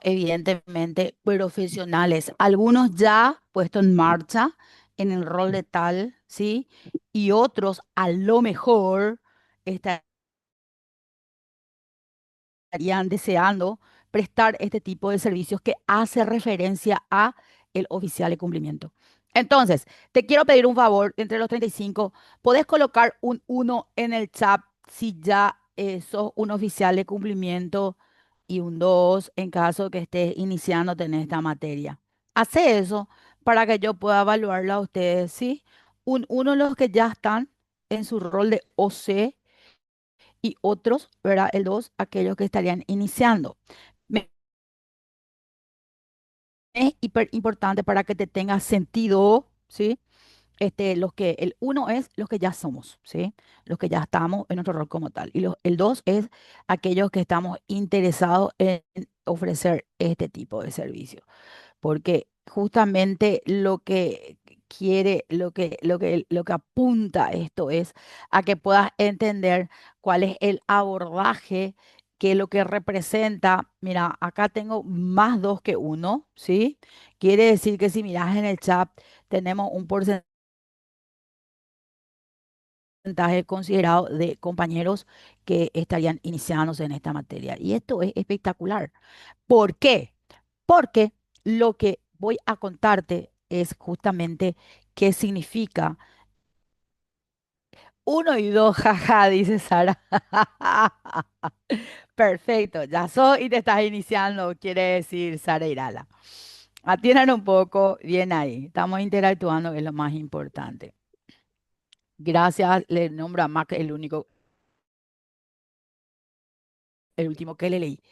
tenemos evidentemente profesionales, algunos ya puestos en marcha en el rol de tal, ¿sí? Y otros a lo mejor estarían deseando prestar este tipo de servicios que hace referencia a el oficial de cumplimiento. Entonces, te quiero pedir un favor, entre los 35, ¿podés colocar un uno en el chat si ya sos un oficial de cumplimiento y un 2 en caso que estés iniciándote en esta materia? Hace eso para que yo pueda evaluarla a ustedes, ¿sí? Un uno los que ya están en su rol de OC y otros, ¿verdad? El 2 aquellos que estarían iniciando. Es hiper importante para que te tenga sentido, ¿sí? Los que, el uno es los que ya somos, ¿sí? Los que ya estamos en nuestro rol como tal. Y el 2 es aquellos que estamos interesados en ofrecer este tipo de servicio, porque justamente lo que quiere, lo que apunta esto es a que puedas entender cuál es el abordaje, que lo que representa. Mira, acá tengo más dos que uno, ¿sí? Quiere decir que si miras en el chat, tenemos un porcentaje considerado de compañeros que estarían iniciándose en esta materia. Y esto es espectacular. ¿Por qué? Porque lo que voy a contarte es justamente qué significa uno y dos, jaja, dice Sara. Perfecto, ya soy y te estás iniciando, quiere decir Sara Irala. Atiendan un poco, bien ahí. Estamos interactuando, que es lo más importante. Gracias, le nombro a Mac el único, el último que le leí.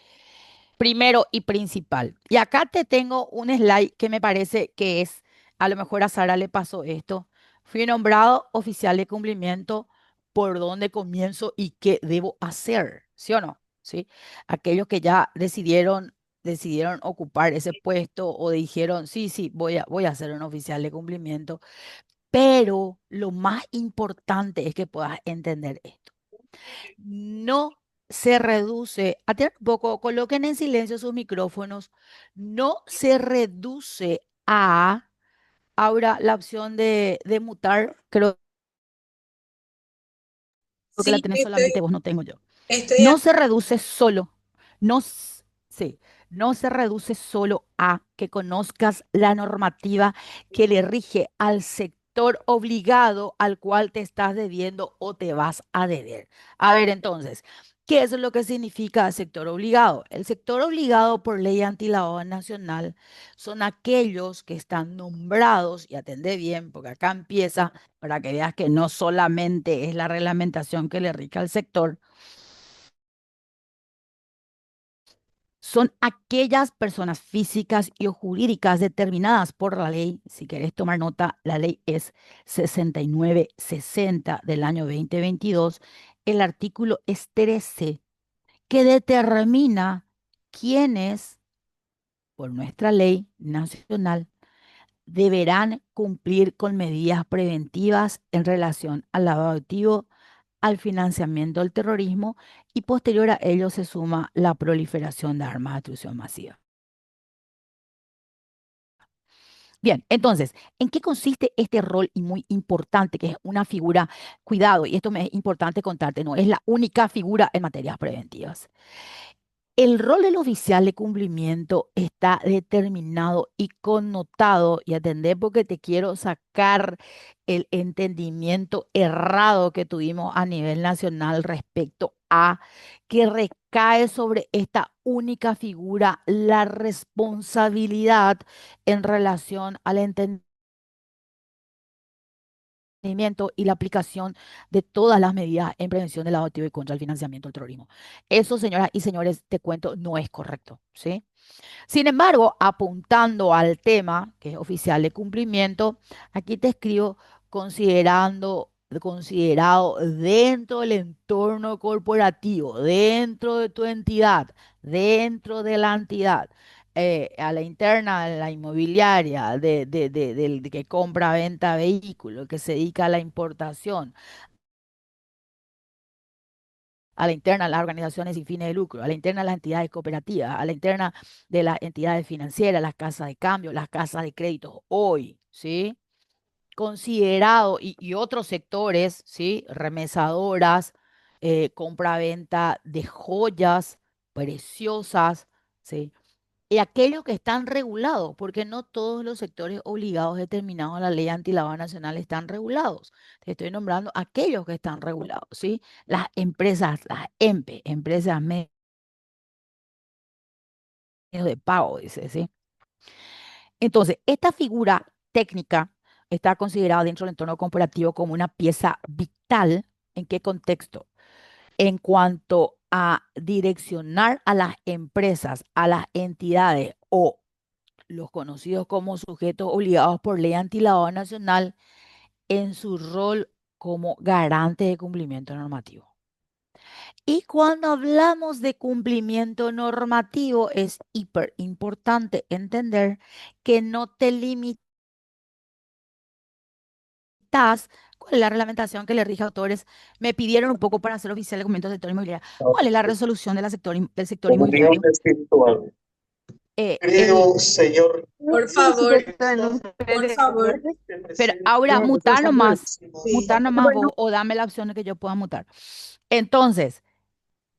Primero y principal. Y acá te tengo un slide que me parece que es, a lo mejor a Sara le pasó esto. Fui nombrado oficial de cumplimiento, ¿por dónde comienzo y qué debo hacer? ¿Sí o no? ¿Sí? Aquellos que ya decidieron ocupar ese puesto o dijeron, sí, sí, voy a ser un oficial de cumplimiento. Pero lo más importante es que puedas entender esto. No se reduce, atiendan un poco, coloquen en silencio sus micrófonos, no se reduce a, ahora la opción de mutar, creo que la Sí, tenés solamente vos, no tengo yo. estoy No se reduce solo, no, sí, no se reduce solo a que conozcas la normativa que le rige al sector obligado al cual te estás debiendo o te vas a deber. A ver, entonces, ¿qué es lo que significa sector obligado? El sector obligado por ley antilavado nacional son aquellos que están nombrados, y atendé bien, porque acá empieza para que veas que no solamente es la reglamentación que le rige al sector, son aquellas personas físicas y o jurídicas determinadas por la ley. Si querés tomar nota, la ley es 6960 del año 2022. El artículo es 13, que determina quiénes, por nuestra ley nacional, deberán cumplir con medidas preventivas en relación al lavado de activos, al financiamiento del terrorismo, y posterior a ello se suma la proliferación de armas de destrucción masiva. Bien, entonces, ¿en qué consiste este rol y muy importante, que es una figura? Cuidado, y esto me es importante contarte, no es la única figura en materias preventivas. El rol del oficial de cumplimiento está determinado y connotado, y atender porque te quiero sacar el entendimiento errado que tuvimos a nivel nacional respecto a que recae sobre esta única figura la responsabilidad en relación al entendimiento y la aplicación de todas las medidas en prevención del lavado de activos y contra el financiamiento del terrorismo. Eso, señoras y señores, te cuento, no es correcto, ¿sí? Sin embargo, apuntando al tema, que es oficial de cumplimiento, aquí te escribo considerado dentro del entorno corporativo, dentro de tu entidad, dentro de la entidad, a la interna, a la inmobiliaria, del que compra, venta vehículos, que se dedica a la importación, a la interna de las organizaciones sin fines de lucro, a la interna de las entidades cooperativas, a la interna de las entidades financieras, las casas de cambio, las casas de crédito hoy, ¿sí? Considerado y otros sectores, ¿sí? Remesadoras, compra-venta de joyas preciosas, ¿sí? Y aquellos que están regulados, porque no todos los sectores obligados determinados en la ley antilavado nacional están regulados. Te estoy nombrando aquellos que están regulados, ¿sí? Las empresas, las EMPE, empresas medios de pago, dice, ¿sí? Entonces, esta figura técnica está considerada dentro del entorno corporativo como una pieza vital. ¿En qué contexto? En cuanto a direccionar a las empresas, a las entidades o los conocidos como sujetos obligados por ley antilavado nacional en su rol como garante de cumplimiento normativo. Y cuando hablamos de cumplimiento normativo, es hiper importante entender que no te limitas. ¿Cuál es la reglamentación que le rige a autores? Me pidieron un poco para hacer oficial el documento del sector inmobiliario. ¿Cuál es la resolución de del sector Podría inmobiliario? decir algo. El, Creo, señor, Por favor, por favor. que pero presente ahora Sí. mutar nomás vos o dame la opción de que yo pueda mutar. Entonces,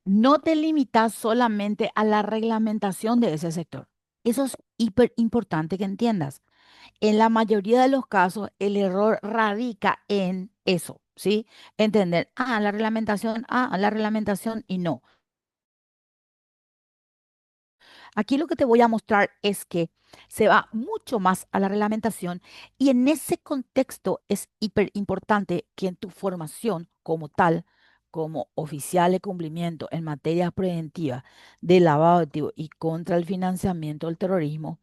no te limitas solamente a la reglamentación de ese sector. Eso es hiper importante que entiendas. En la mayoría de los casos, el error radica en eso, ¿sí? Entender, la reglamentación y no. Aquí lo que te voy a mostrar es que se va mucho más a la reglamentación y en ese contexto es hiper importante que en tu formación como tal, como oficial de cumplimiento en materia preventiva de lavado de activos y contra el financiamiento del terrorismo,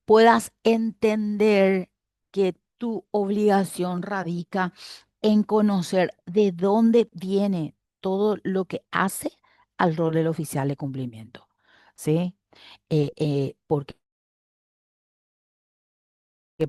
puedas entender que tu obligación radica en conocer de dónde viene todo lo que hace al rol del oficial de cumplimiento. ¿Sí? Porque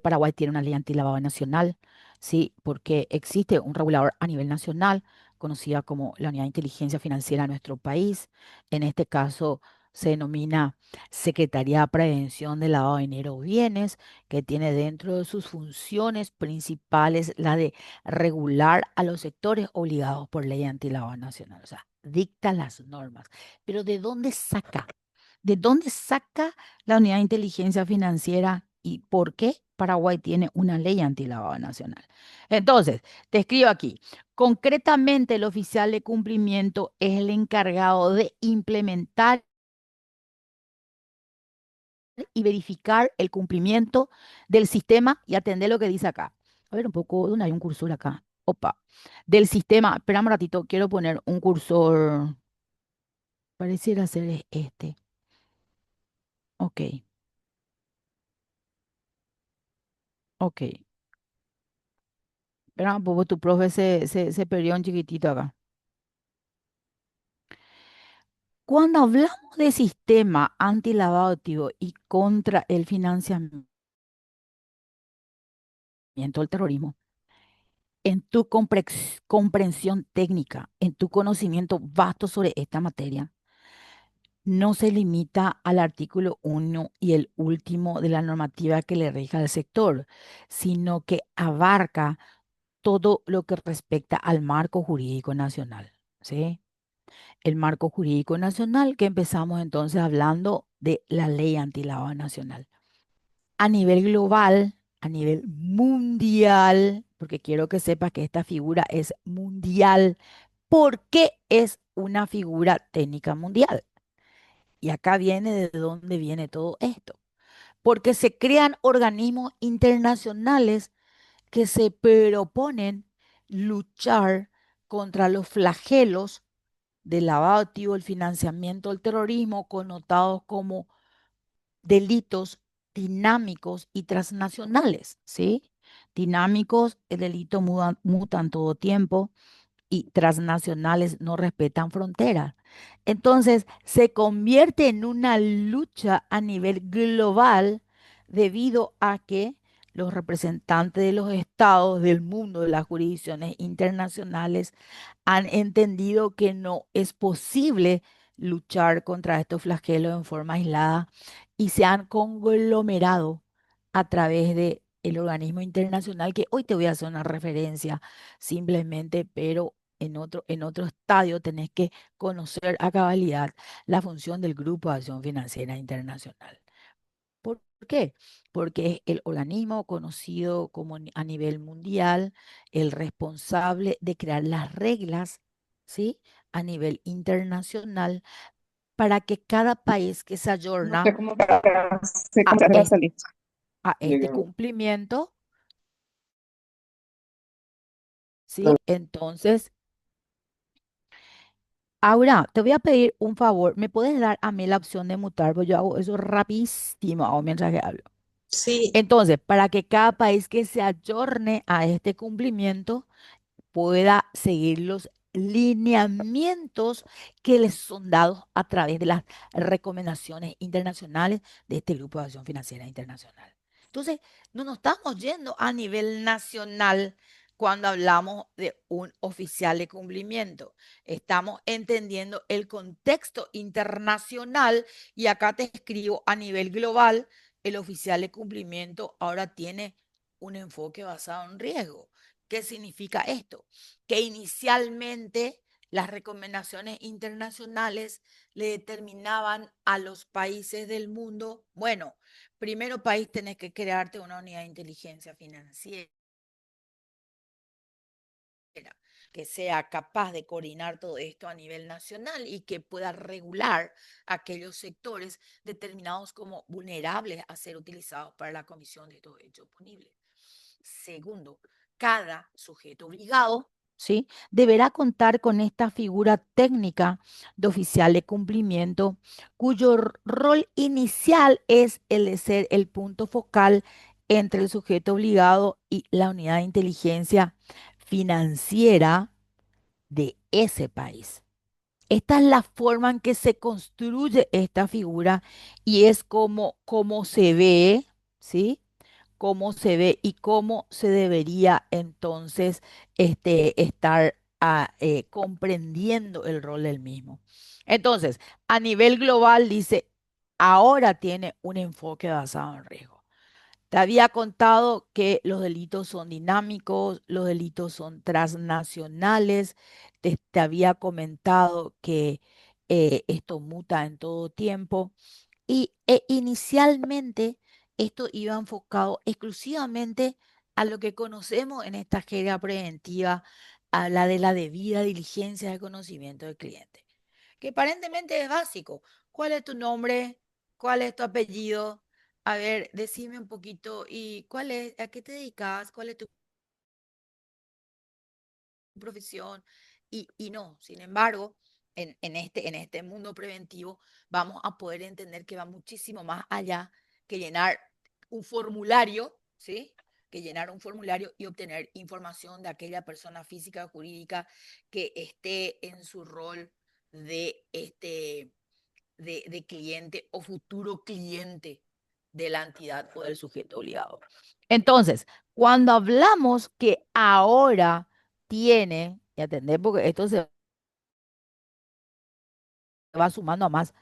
Paraguay tiene una ley antilavado nacional, ¿sí? Porque existe un regulador a nivel nacional, conocida como la Unidad de Inteligencia Financiera de nuestro país. En este caso se denomina Secretaría de Prevención del Lavado de Dinero o Bienes, que tiene dentro de sus funciones principales la de regular a los sectores obligados por ley antilavado nacional, o sea, dicta las normas. Pero ¿de dónde saca? ¿De dónde saca la Unidad de Inteligencia Financiera y por qué Paraguay tiene una ley antilavado nacional? Entonces, te escribo aquí. Concretamente, el oficial de cumplimiento es el encargado de implementar y verificar el cumplimiento del sistema y atender lo que dice acá. A ver un poco, ¿dónde hay un cursor acá? Opa. Del sistema, espérame un ratito, quiero poner un cursor, pareciera ser este. Ok, ok. Espera un poco, tu profe se perdió un chiquitito acá. Cuando hablamos de sistema antilavado de activos y contra el financiamiento del terrorismo, en tu comprensión técnica, en tu conocimiento vasto sobre esta materia, no se limita al artículo 1 y el último de la normativa que le rige al sector, sino que abarca todo lo que respecta al marco jurídico nacional, ¿sí? El marco jurídico nacional, que empezamos entonces hablando de la ley antilavado nacional. A nivel global, a nivel mundial, porque quiero que sepas que esta figura es mundial. ¿Por qué es una figura técnica mundial? Y acá viene de dónde viene todo esto. Porque se crean organismos internacionales que se proponen luchar contra los flagelos del lavado de activos, el financiamiento del terrorismo, connotados como delitos dinámicos y transnacionales, ¿sí? Dinámicos, el delito mutan todo tiempo y transnacionales no respetan fronteras. Entonces, se convierte en una lucha a nivel global debido a que los representantes de los estados del mundo, de las jurisdicciones internacionales, han entendido que no es posible luchar contra estos flagelos en forma aislada y se han conglomerado a través de el organismo internacional, que hoy te voy a hacer una referencia simplemente, pero en otro estadio tenés que conocer a cabalidad la función del Grupo de Acción Financiera Internacional. ¿Por qué? Porque es el organismo conocido como a nivel mundial, el responsable de crear las reglas, ¿sí? A nivel internacional para que cada país que se No sé ayorna cómo a se hace para este, salir. a este cumplimiento, ¿sí? Entonces, ahora te voy a pedir un favor, ¿me puedes dar a mí la opción de mutar? Pues yo hago eso rapidísimo hago mientras que hablo. Sí, Entonces, para que cada país que se ayorne a este cumplimiento, pueda seguir los lineamientos que les son dados a través de las recomendaciones internacionales de este Grupo de Acción Financiera Internacional. Entonces, no nos estamos yendo a nivel nacional cuando hablamos de un oficial de cumplimiento. Estamos entendiendo el contexto internacional y acá te escribo a nivel global, el oficial de cumplimiento ahora tiene un enfoque basado en riesgo. ¿Qué significa esto? Que inicialmente las recomendaciones internacionales le determinaban a los países del mundo, bueno, primero país tenés que crearte una unidad de inteligencia financiera que sea capaz de coordinar todo esto a nivel nacional y que pueda regular aquellos sectores determinados como vulnerables a ser utilizados para la comisión de estos hechos punibles. Segundo, cada sujeto obligado, ¿sí? Deberá contar con esta figura técnica de oficial de cumplimiento, cuyo rol inicial es el de ser el punto focal entre el sujeto obligado y la unidad de inteligencia financiera de ese país. Esta es la forma en que se construye esta figura y es como se ve, ¿sí? Cómo se ve y cómo se debería entonces estar comprendiendo el rol del mismo. Entonces, a nivel global dice, ahora tiene un enfoque basado en riesgo. Te había contado que los delitos son dinámicos, los delitos son transnacionales. Te había comentado que esto muta en todo tiempo. Inicialmente esto iba enfocado exclusivamente a lo que conocemos en esta jerga preventiva, a la de la debida diligencia de conocimiento del cliente, que aparentemente es básico. ¿Cuál es tu nombre? ¿Cuál es tu apellido? A ver, decime un poquito y a qué te dedicas, cuál es tu profesión y no. Sin embargo, en este mundo preventivo vamos a poder entender que va muchísimo más allá que llenar un formulario, ¿sí? Que llenar un formulario y obtener información de aquella persona física o jurídica que esté en su rol de, de cliente o futuro cliente de la entidad o del sujeto obligado. Entonces, cuando hablamos que ahora tiene, y atender porque esto se va sumando a más,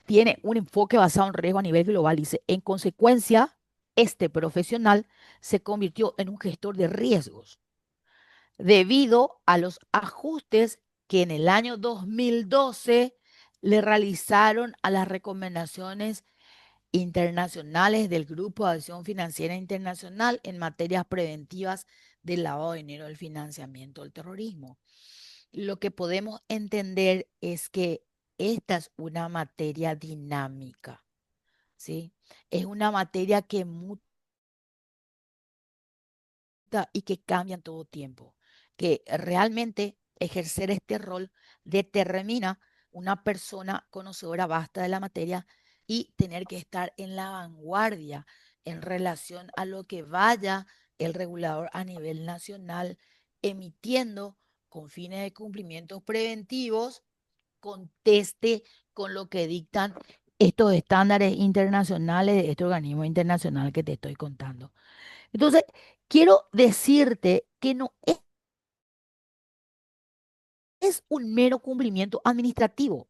tiene un enfoque basado en riesgo a nivel global. Dice, en consecuencia, este profesional se convirtió en un gestor de riesgos debido a los ajustes que en el año 2012 le realizaron a las recomendaciones internacionales del Grupo de Acción Financiera Internacional en materias preventivas del lavado de dinero, del financiamiento del terrorismo. Lo que podemos entender es que esta es una materia dinámica, ¿sí? Es una materia que muta y que cambia en todo tiempo, que realmente ejercer este rol determina una persona conocedora vasta de la materia y tener que estar en la vanguardia en relación a lo que vaya el regulador a nivel nacional emitiendo con fines de cumplimientos preventivos, conteste con lo que dictan estos estándares internacionales de este organismo internacional que te estoy contando. Entonces, quiero decirte que no es un mero cumplimiento administrativo.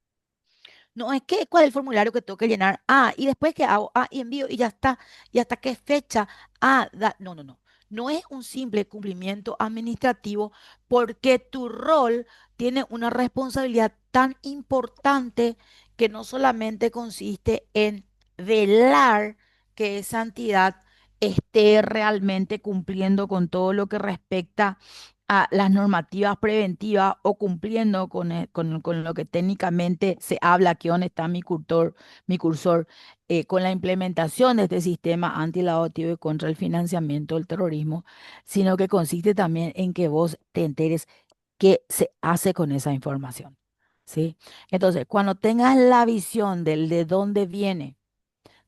No es que cuál es el formulario que tengo que llenar. Ah, y después que hago, ah, y envío y ya está. ¿Y hasta qué fecha? Ah, no, no, no. No es un simple cumplimiento administrativo porque tu rol tiene una responsabilidad tan importante que no solamente consiste en velar que esa entidad esté realmente cumpliendo con todo lo que respecta a las normativas preventivas o cumpliendo con lo que técnicamente se habla, aquí donde está mi cursor, con la implementación de este sistema antilavado y contra el financiamiento del terrorismo, sino que consiste también en que vos te enteres qué se hace con esa información. ¿Sí? Entonces, cuando tengas la visión del de dónde viene,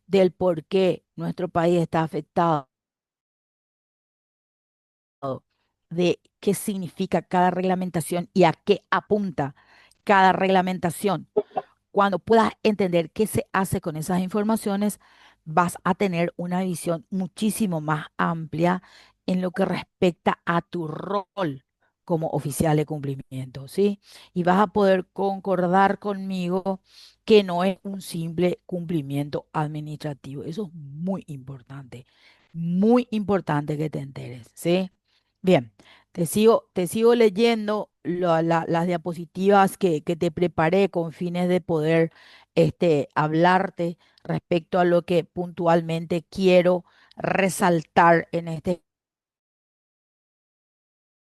del por qué nuestro país está afectado, de qué significa cada reglamentación y a qué apunta cada reglamentación, cuando puedas entender qué se hace con esas informaciones, vas a tener una visión muchísimo más amplia en lo que respecta a tu rol como oficial de cumplimiento, ¿sí? Y vas a poder concordar conmigo que no es un simple cumplimiento administrativo. Eso es muy importante que te enteres, ¿sí? Bien, te sigo leyendo las diapositivas que te preparé con fines de poder hablarte respecto a lo que puntualmente quiero resaltar en este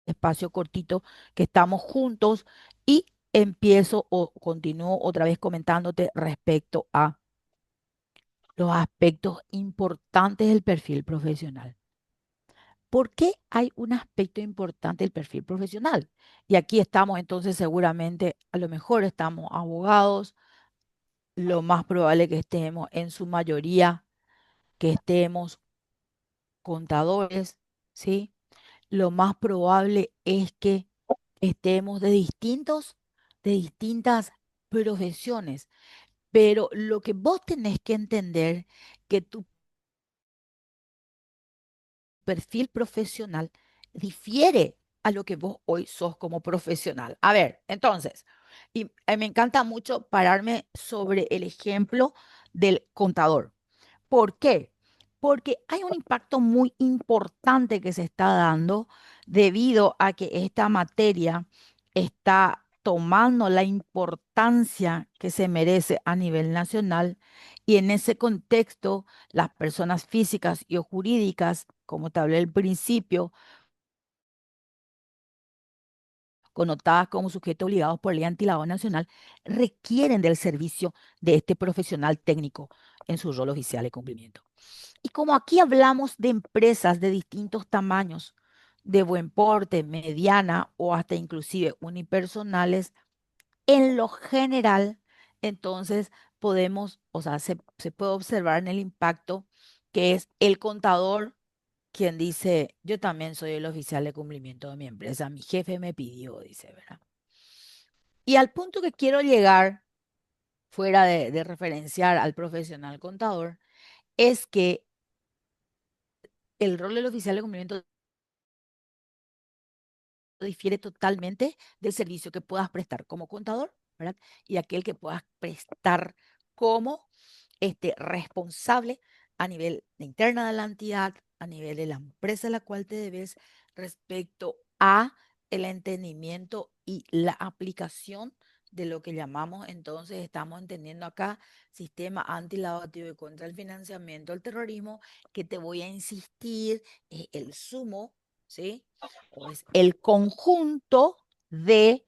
espacio cortito que estamos juntos y empiezo o continúo otra vez comentándote respecto a los aspectos importantes del perfil profesional. ¿Por qué hay un aspecto importante del perfil profesional? Y aquí estamos entonces seguramente, a lo mejor estamos abogados, lo más probable que estemos en su mayoría, que estemos contadores, ¿sí? Lo más probable es que estemos de distintas profesiones, pero lo que vos tenés que entender que tu perfil profesional difiere a lo que vos hoy sos como profesional. A ver, entonces, y me encanta mucho pararme sobre el ejemplo del contador. ¿Por qué? Porque hay un impacto muy importante que se está dando debido a que esta materia está tomando la importancia que se merece a nivel nacional y en ese contexto las personas físicas y o jurídicas, como te hablé al principio, connotadas como sujetos obligados por ley antilavado nacional, requieren del servicio de este profesional técnico en su rol oficial de cumplimiento. Y como aquí hablamos de empresas de distintos tamaños, de buen porte, mediana o hasta inclusive unipersonales, en lo general, entonces podemos, o sea, se puede observar en el impacto que es el contador quien dice, yo también soy el oficial de cumplimiento de mi empresa, mi jefe me pidió, dice, ¿verdad? Y al punto que quiero llegar, fuera de referenciar al profesional contador, es que el rol del oficial de cumplimiento difiere totalmente del servicio que puedas prestar como contador, ¿verdad? Y aquel que puedas prestar como responsable a nivel interna de la entidad, a nivel de la empresa a la cual te debes, respecto a el entendimiento y la aplicación de lo que llamamos, entonces estamos entendiendo acá, sistema antilavado y contra el financiamiento del terrorismo, que te voy a insistir, es el sumo, ¿sí? O es el conjunto de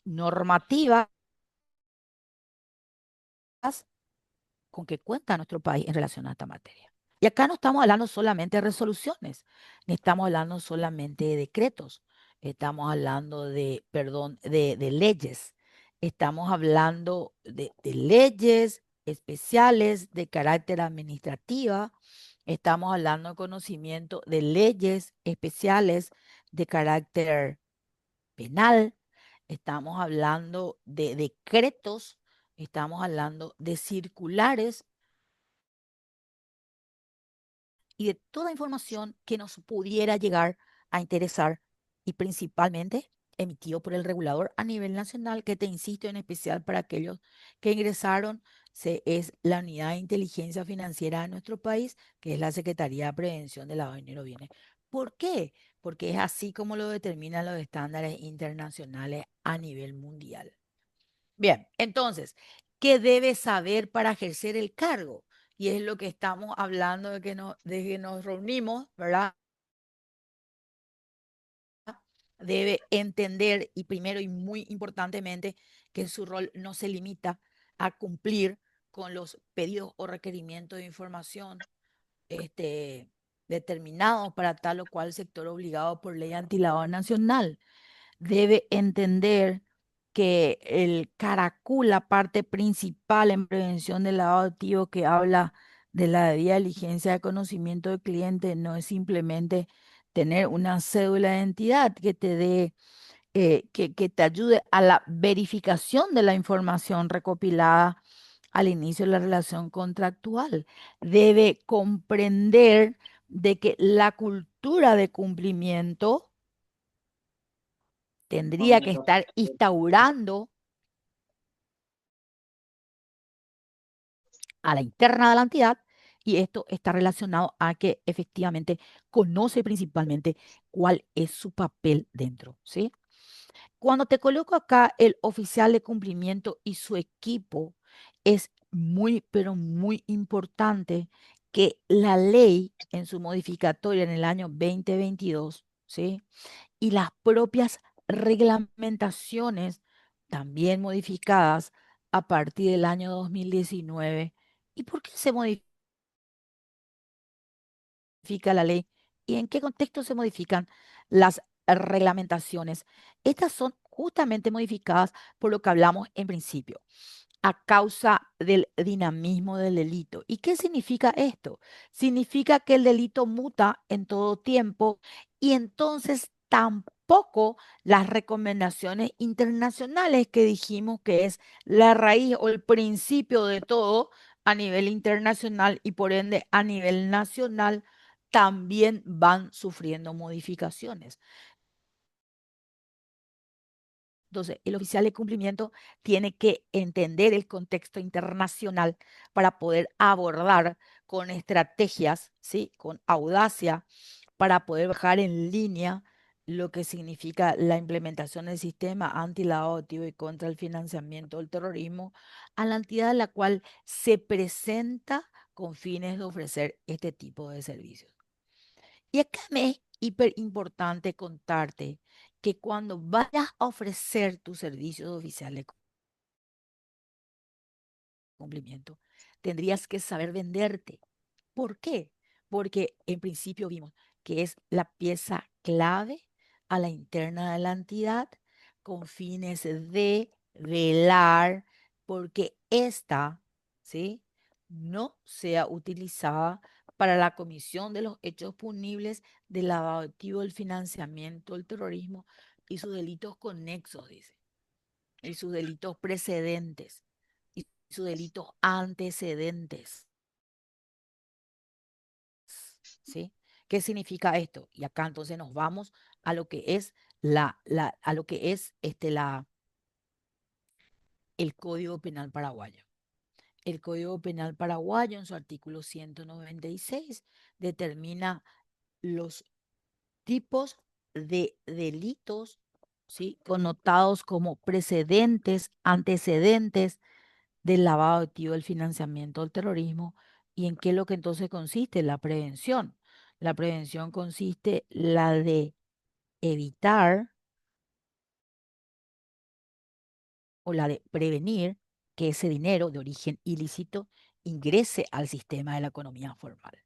normativas con que cuenta nuestro país en relación a esta materia. Y acá no estamos hablando solamente de resoluciones, ni estamos hablando solamente de decretos, estamos hablando de, perdón, de leyes, estamos hablando de leyes especiales de carácter administrativa, estamos hablando de conocimiento de leyes especiales de carácter penal, estamos hablando de decretos, estamos hablando de circulares y de toda información que nos pudiera llegar a interesar y principalmente emitido por el regulador a nivel nacional, que te insisto en especial para aquellos que ingresaron, es la Unidad de Inteligencia Financiera de nuestro país, que es la Secretaría de Prevención de Lavado de Dinero Bienes. ¿Por qué? Porque es así como lo determinan los estándares internacionales a nivel mundial. Bien, entonces, ¿qué debes saber para ejercer el cargo? Y es lo que estamos hablando de que nos reunimos, ¿verdad? Debe entender y primero y muy importantemente que su rol no se limita a cumplir con los pedidos o requerimientos de información este, determinados para tal o cual sector obligado por ley antilavado nacional. Debe entender que el Caracol, la parte principal en prevención del lavado de activos que habla de la debida diligencia de conocimiento del cliente, no es simplemente tener una cédula de identidad que te dé, que te ayude a la verificación de la información recopilada al inicio de la relación contractual. Debe comprender de que la cultura de cumplimiento tendría que estar instaurando a la interna de la entidad y esto está relacionado a que efectivamente conoce principalmente cuál es su papel dentro, ¿sí? Cuando te coloco acá el oficial de cumplimiento y su equipo, es muy, pero muy importante que la ley en su modificatoria en el año 2022, ¿sí? Y las propias reglamentaciones también modificadas a partir del año 2019. ¿Y por qué se modifica la ley? ¿Y en qué contexto se modifican las reglamentaciones? Estas son justamente modificadas por lo que hablamos en principio a causa del dinamismo del delito. ¿Y qué significa esto? Significa que el delito muta en todo tiempo y entonces tampoco las recomendaciones internacionales que dijimos que es la raíz o el principio de todo a nivel internacional y por ende a nivel nacional también van sufriendo modificaciones. Entonces, el oficial de cumplimiento tiene que entender el contexto internacional para poder abordar con estrategias, ¿sí? Con audacia, para poder bajar en línea lo que significa la implementación del sistema antilavado de activos y contra el financiamiento del terrorismo a la entidad a la cual se presenta con fines de ofrecer este tipo de servicios. Y acá me es hiper importante contarte que cuando vayas a ofrecer tu servicio de oficial de cumplimiento, tendrías que saber venderte. ¿Por qué? Porque en principio vimos que es la pieza clave a la interna de la entidad con fines de velar porque ésta, ¿sí? No sea utilizada para la comisión de los hechos punibles del lavado de activos, el financiamiento del terrorismo y sus delitos conexos, dice, y sus delitos precedentes y sus delitos antecedentes. ¿Sí? ¿Qué significa esto? Y acá entonces nos vamos a lo que es a lo que es el Código Penal paraguayo. El Código Penal paraguayo en su artículo 196 determina los tipos de delitos, ¿sí? Connotados como precedentes, antecedentes del lavado de activos, del financiamiento del terrorismo, y en qué es lo que entonces consiste la prevención. La prevención consiste la de evitar o la de prevenir que ese dinero de origen ilícito ingrese al sistema de la economía formal.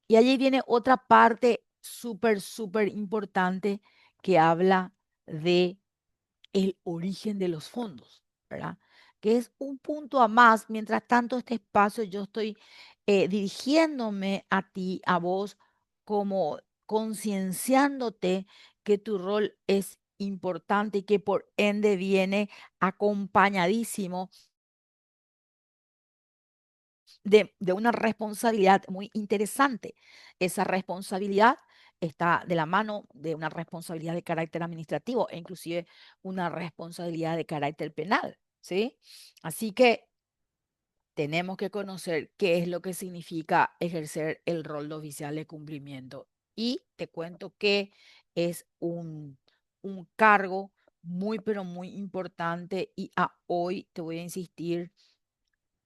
Y allí viene otra parte súper, súper importante que habla de el origen de los fondos, ¿verdad? Que es un punto a más. Mientras tanto, este espacio yo estoy dirigiéndome a ti, a vos, como concienciándote que tu rol es importante y que por ende viene acompañadísimo de una responsabilidad muy interesante. Esa responsabilidad está de la mano de una responsabilidad de carácter administrativo e inclusive una responsabilidad de carácter penal, ¿sí? Así que tenemos que conocer qué es lo que significa ejercer el rol de oficial de cumplimiento. Y te cuento que es un cargo muy, pero muy importante y hoy te voy a insistir,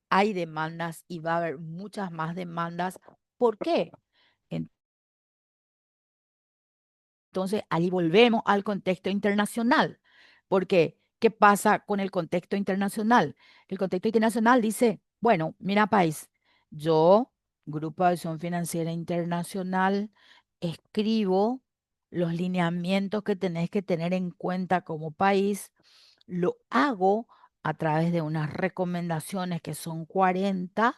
hay demandas y va a haber muchas más demandas. ¿Por qué? Entonces, ahí volvemos al contexto internacional. Porque, ¿qué pasa con el contexto internacional? El contexto internacional dice, bueno, mira, país, yo, Grupo de Acción Financiera Internacional, escribo los lineamientos que tenés que tener en cuenta como país, lo hago a través de unas recomendaciones que son 40,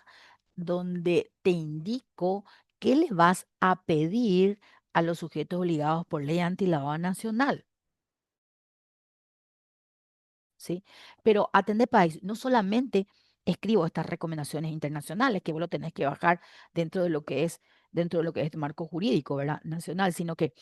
donde te indico qué le vas a pedir a los sujetos obligados por ley antilavado nacional, ¿sí? Pero atende país, no solamente escribo estas recomendaciones internacionales que vos lo tenés que bajar dentro de lo que es, dentro de lo que es el marco jurídico, ¿verdad? Nacional, sino que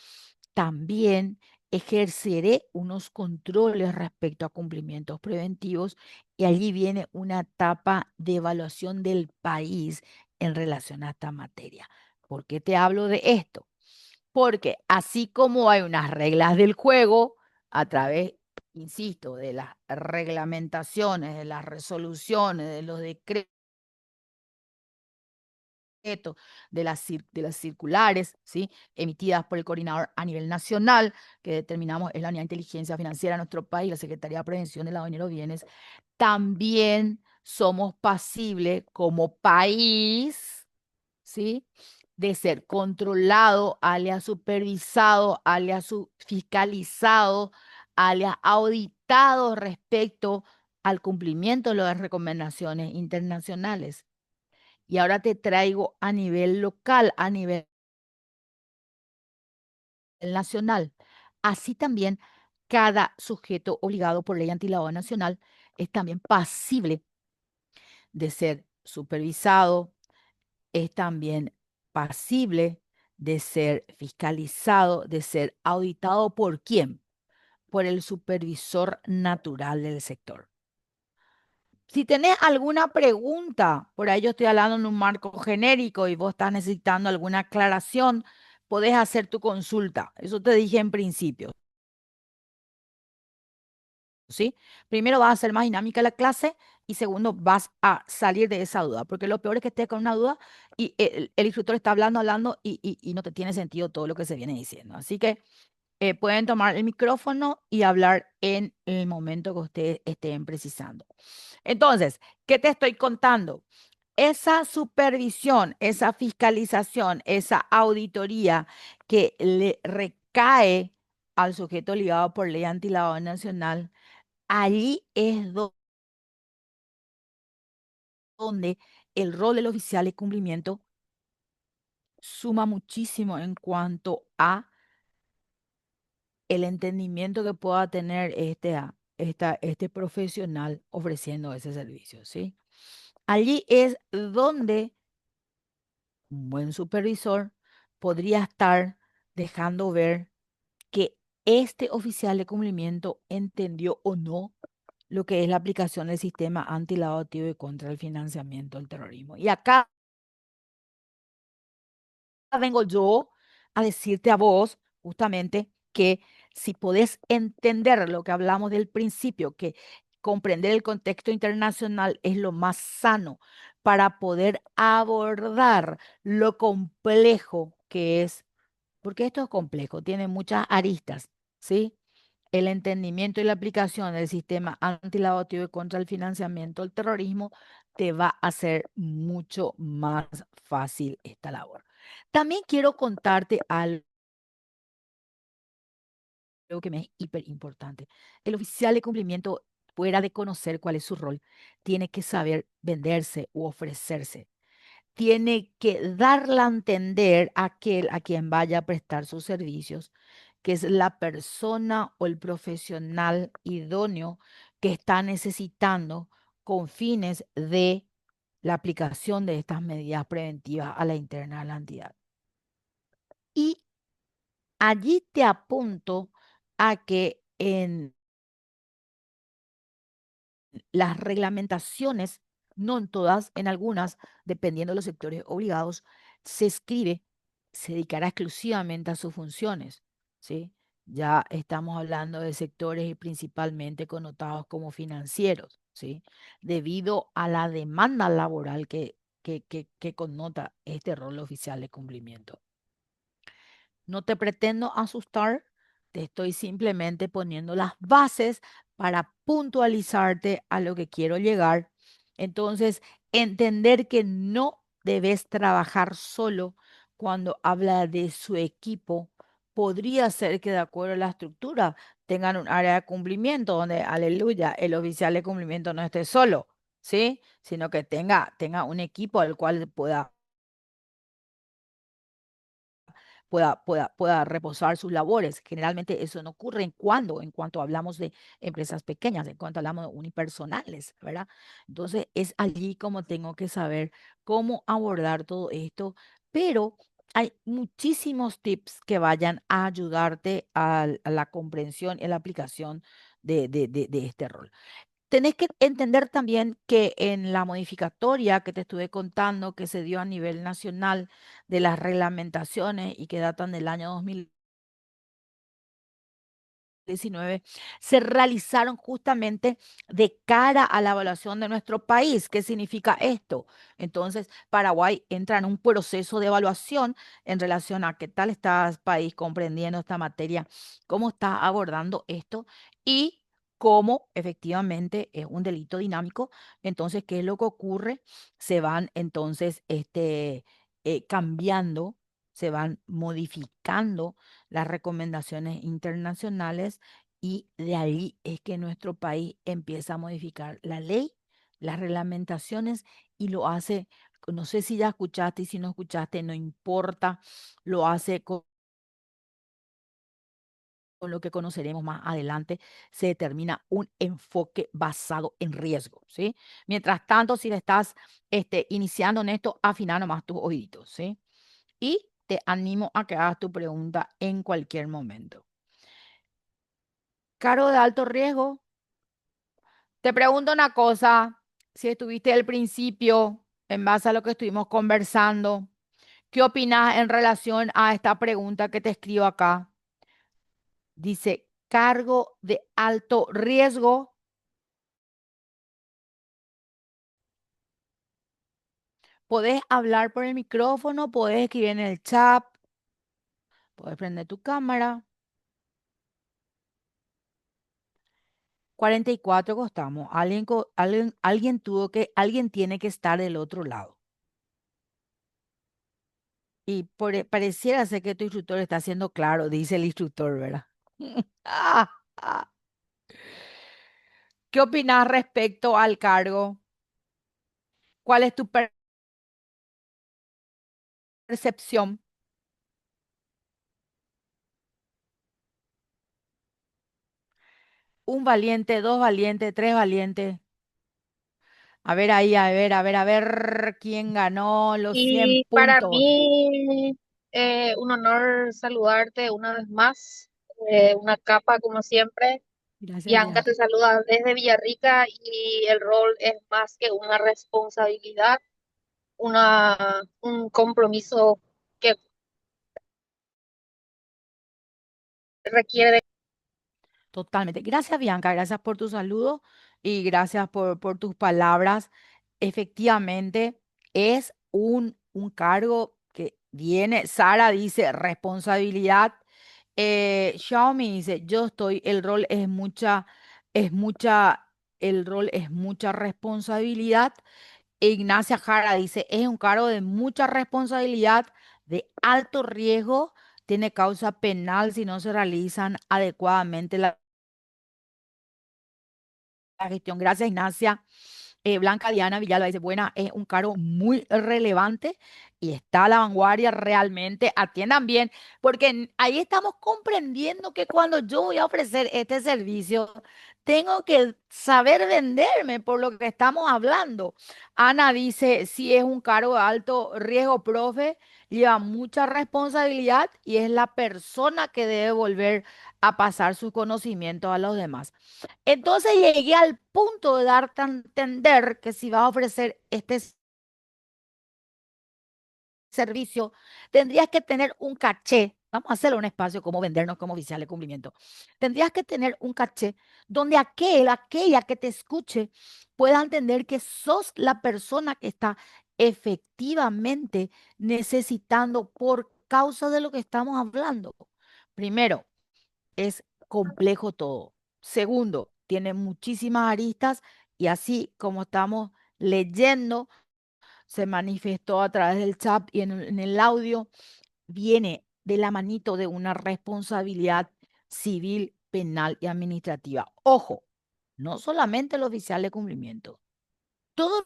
también ejerceré unos controles respecto a cumplimientos preventivos y allí viene una etapa de evaluación del país en relación a esta materia. ¿Por qué te hablo de esto? Porque así como hay unas reglas del juego a través, insisto, de las reglamentaciones, de las resoluciones, de los decretos, de las circulares, ¿sí? Emitidas por el coordinador a nivel nacional, que determinamos es la Unidad de Inteligencia Financiera de nuestro país, la Secretaría de Prevención de Lavado de Dinero y Bienes, también somos pasibles como país, ¿sí? De ser controlado, alias supervisado, alias fiscalizado, alias auditado respecto al cumplimiento de las recomendaciones internacionales. Y ahora te traigo a nivel local, a nivel nacional. Así también, cada sujeto obligado por ley antilavado nacional es también pasible de ser supervisado, es también pasible de ser fiscalizado, de ser auditado. ¿Por quién? Por el supervisor natural del sector. Si tenés alguna pregunta, por ahí yo estoy hablando en un marco genérico y vos estás necesitando alguna aclaración, podés hacer tu consulta. Eso te dije en principio, ¿sí? Primero vas a hacer más dinámica la clase y segundo vas a salir de esa duda, porque lo peor es que estés con una duda y el instructor está hablando y no te tiene sentido todo lo que se viene diciendo. Así que pueden tomar el micrófono y hablar en el momento que ustedes estén precisando. Entonces, ¿qué te estoy contando? Esa supervisión, esa fiscalización, esa auditoría que le recae al sujeto ligado por ley antilavado nacional, allí es donde el rol del oficial de cumplimiento suma muchísimo en cuanto a el entendimiento que pueda tener este profesional ofreciendo ese servicio, ¿sí? Allí es donde un buen supervisor podría estar dejando ver que este oficial de cumplimiento entendió o no lo que es la aplicación del sistema antilavado activo y contra el financiamiento del terrorismo. Y acá vengo yo a decirte a vos justamente que si podés entender lo que hablamos del principio, que comprender el contexto internacional es lo más sano para poder abordar lo complejo que es, porque esto es complejo, tiene muchas aristas, ¿sí? El entendimiento y la aplicación del sistema antilavado y contra el financiamiento del terrorismo te va a hacer mucho más fácil esta labor. También quiero contarte algo que me es hiper importante. El oficial de cumplimiento, fuera de conocer cuál es su rol, tiene que saber venderse u ofrecerse. Tiene que darle a entender a aquel a quien vaya a prestar sus servicios, que es la persona o el profesional idóneo que está necesitando con fines de la aplicación de estas medidas preventivas a la interna de la entidad. Y allí te apunto a que en las reglamentaciones, no en todas, en algunas, dependiendo de los sectores obligados, se escribe, se dedicará exclusivamente a sus funciones, ¿sí? Ya estamos hablando de sectores y principalmente connotados como financieros, ¿sí? Debido a la demanda laboral que connota este rol oficial de cumplimiento. No te pretendo asustar, te estoy simplemente poniendo las bases para puntualizarte a lo que quiero llegar. Entonces, entender que no debes trabajar solo cuando habla de su equipo. Podría ser que de acuerdo a la estructura tengan un área de cumplimiento donde, aleluya, el oficial de cumplimiento no esté solo, ¿sí? Sino que tenga un equipo al cual pueda reposar sus labores. Generalmente eso no ocurre en cuanto hablamos de empresas pequeñas, en cuanto hablamos de unipersonales, ¿verdad? Entonces es allí como tengo que saber cómo abordar todo esto, pero hay muchísimos tips que vayan a ayudarte a la comprensión y a la aplicación de este rol. Tenés que entender también que en la modificatoria que te estuve contando, que se dio a nivel nacional de las reglamentaciones y que datan del año 2019 se realizaron justamente de cara a la evaluación de nuestro país. ¿Qué significa esto? Entonces, Paraguay entra en un proceso de evaluación en relación a qué tal está el país comprendiendo esta materia, cómo está abordando esto y cómo efectivamente es un delito dinámico. Entonces, ¿qué es lo que ocurre? Se van entonces cambiando, se van modificando las recomendaciones internacionales y de ahí es que nuestro país empieza a modificar la ley, las reglamentaciones y lo hace, no sé si ya escuchaste y si no escuchaste, no importa, lo hace con lo que conoceremos más adelante, se determina un enfoque basado en riesgo, ¿sí? Mientras tanto, si le estás iniciando en esto, afina nomás tus oíditos, ¿sí? Y te animo a que hagas tu pregunta en cualquier momento. Cargo de alto riesgo. Te pregunto una cosa, si estuviste al principio, en base a lo que estuvimos conversando, ¿qué opinas en relación a esta pregunta que te escribo acá? Dice, cargo de alto riesgo. Podés hablar por el micrófono, podés escribir en el chat, podés prender tu cámara. 44 costamos. Alguien tiene que estar del otro lado. Y pareciera ser que tu instructor está siendo claro, dice el instructor, ¿verdad? Ah, ah. ¿Qué opinas respecto al cargo? ¿Cuál es tu percepción? Un valiente, dos valientes, tres valientes. A ver ahí, a ver quién ganó los 100 Y para puntos. mí, un honor saludarte una vez más. Una capa como siempre. Gracias, Bianca te Bianca. saluda desde Villarrica y el rol es más que una responsabilidad, un compromiso que requiere de... Totalmente. Gracias, Bianca. Gracias por tu saludo y gracias por tus palabras. Efectivamente, es un cargo que viene. Sara dice responsabilidad. Xiaomi dice, yo estoy, es mucha, el rol es mucha responsabilidad. Ignacia Jara dice, es un cargo de mucha responsabilidad, de alto riesgo, tiene causa penal si no se realizan adecuadamente la gestión. Gracias, Ignacia. Blanca Diana Villalba dice, buena, es un cargo muy relevante y está a la vanguardia, realmente atiendan bien, porque ahí estamos comprendiendo que cuando yo voy a ofrecer este servicio, tengo que saber venderme por lo que estamos hablando. Ana dice, si es un cargo de alto riesgo, profe, lleva mucha responsabilidad y es la persona que debe volver a pasar sus conocimientos a los demás. Entonces llegué al punto de darte a entender que si vas a ofrecer este servicio, tendrías que tener un caché. Vamos a hacerle un espacio como vendernos como oficial de cumplimiento. Tendrías que tener un caché donde aquella que te escuche pueda entender que sos la persona que está efectivamente necesitando por causa de lo que estamos hablando. Primero, es complejo todo. Segundo, tiene muchísimas aristas y así como estamos leyendo, se manifestó a través del chat y en el audio, viene de la manito de una responsabilidad civil, penal y administrativa. Ojo, no solamente el oficial de cumplimiento, todos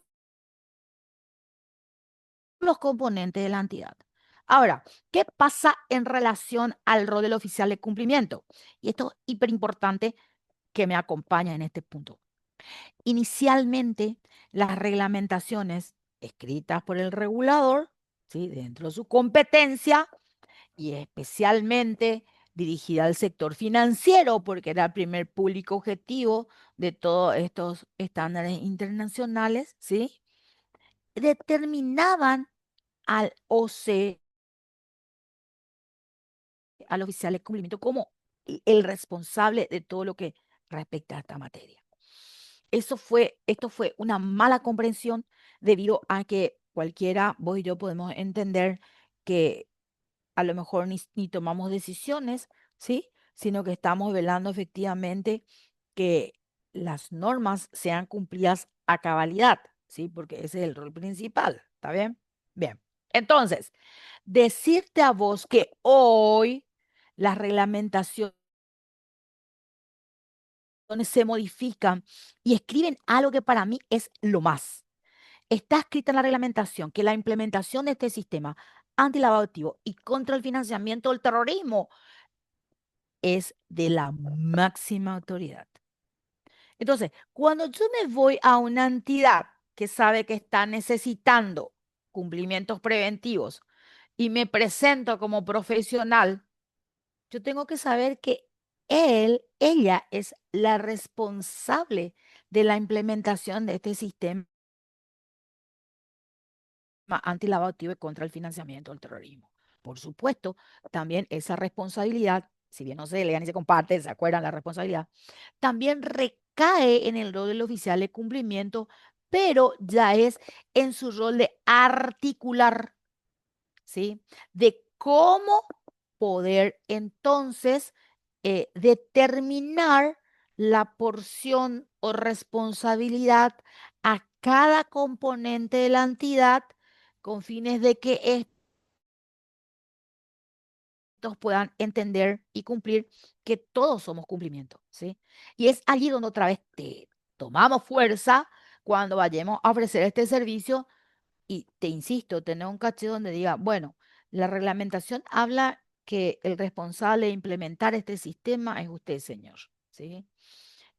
los componentes de la entidad. Ahora, ¿qué pasa en relación al rol del oficial de cumplimiento? Y esto es hiper importante que me acompaña en este punto. Inicialmente, las reglamentaciones escritas por el regulador, ¿sí? Dentro de su competencia y especialmente dirigida al sector financiero, porque era el primer público objetivo de todos estos estándares internacionales, ¿sí? Determinaban al OC, al oficial de cumplimiento, como el responsable de todo lo que respecta a esta materia. Esto fue una mala comprensión debido a que cualquiera, vos y yo podemos entender que a lo mejor ni tomamos decisiones, ¿sí? Sino que estamos velando efectivamente que las normas sean cumplidas a cabalidad, ¿sí? Porque ese es el rol principal, ¿está bien? Bien. Entonces, decirte a vos que hoy las reglamentaciones se modifican y escriben algo que para mí es lo más. Está escrita en la reglamentación que la implementación de este sistema antilavado activo y contra el financiamiento del terrorismo es de la máxima autoridad. Entonces, cuando yo me voy a una entidad que sabe que está necesitando cumplimientos preventivos y me presento como profesional, yo tengo que saber que ella es la responsable de la implementación de este sistema antilavado activo y contra el financiamiento del terrorismo. Por supuesto, también esa responsabilidad, si bien no se delega ni se comparte, ¿se acuerdan la responsabilidad? También recae en el rol del oficial de cumplimiento, pero ya es en su rol de articular, ¿sí? De cómo poder entonces determinar la porción o responsabilidad a cada componente de la entidad con fines de que estos puedan entender y cumplir que todos somos cumplimiento, ¿sí? Y es allí donde otra vez tomamos fuerza cuando vayamos a ofrecer este servicio y te insisto, tener un caché donde diga, bueno, la reglamentación habla que el responsable de implementar este sistema es usted, señor, ¿sí?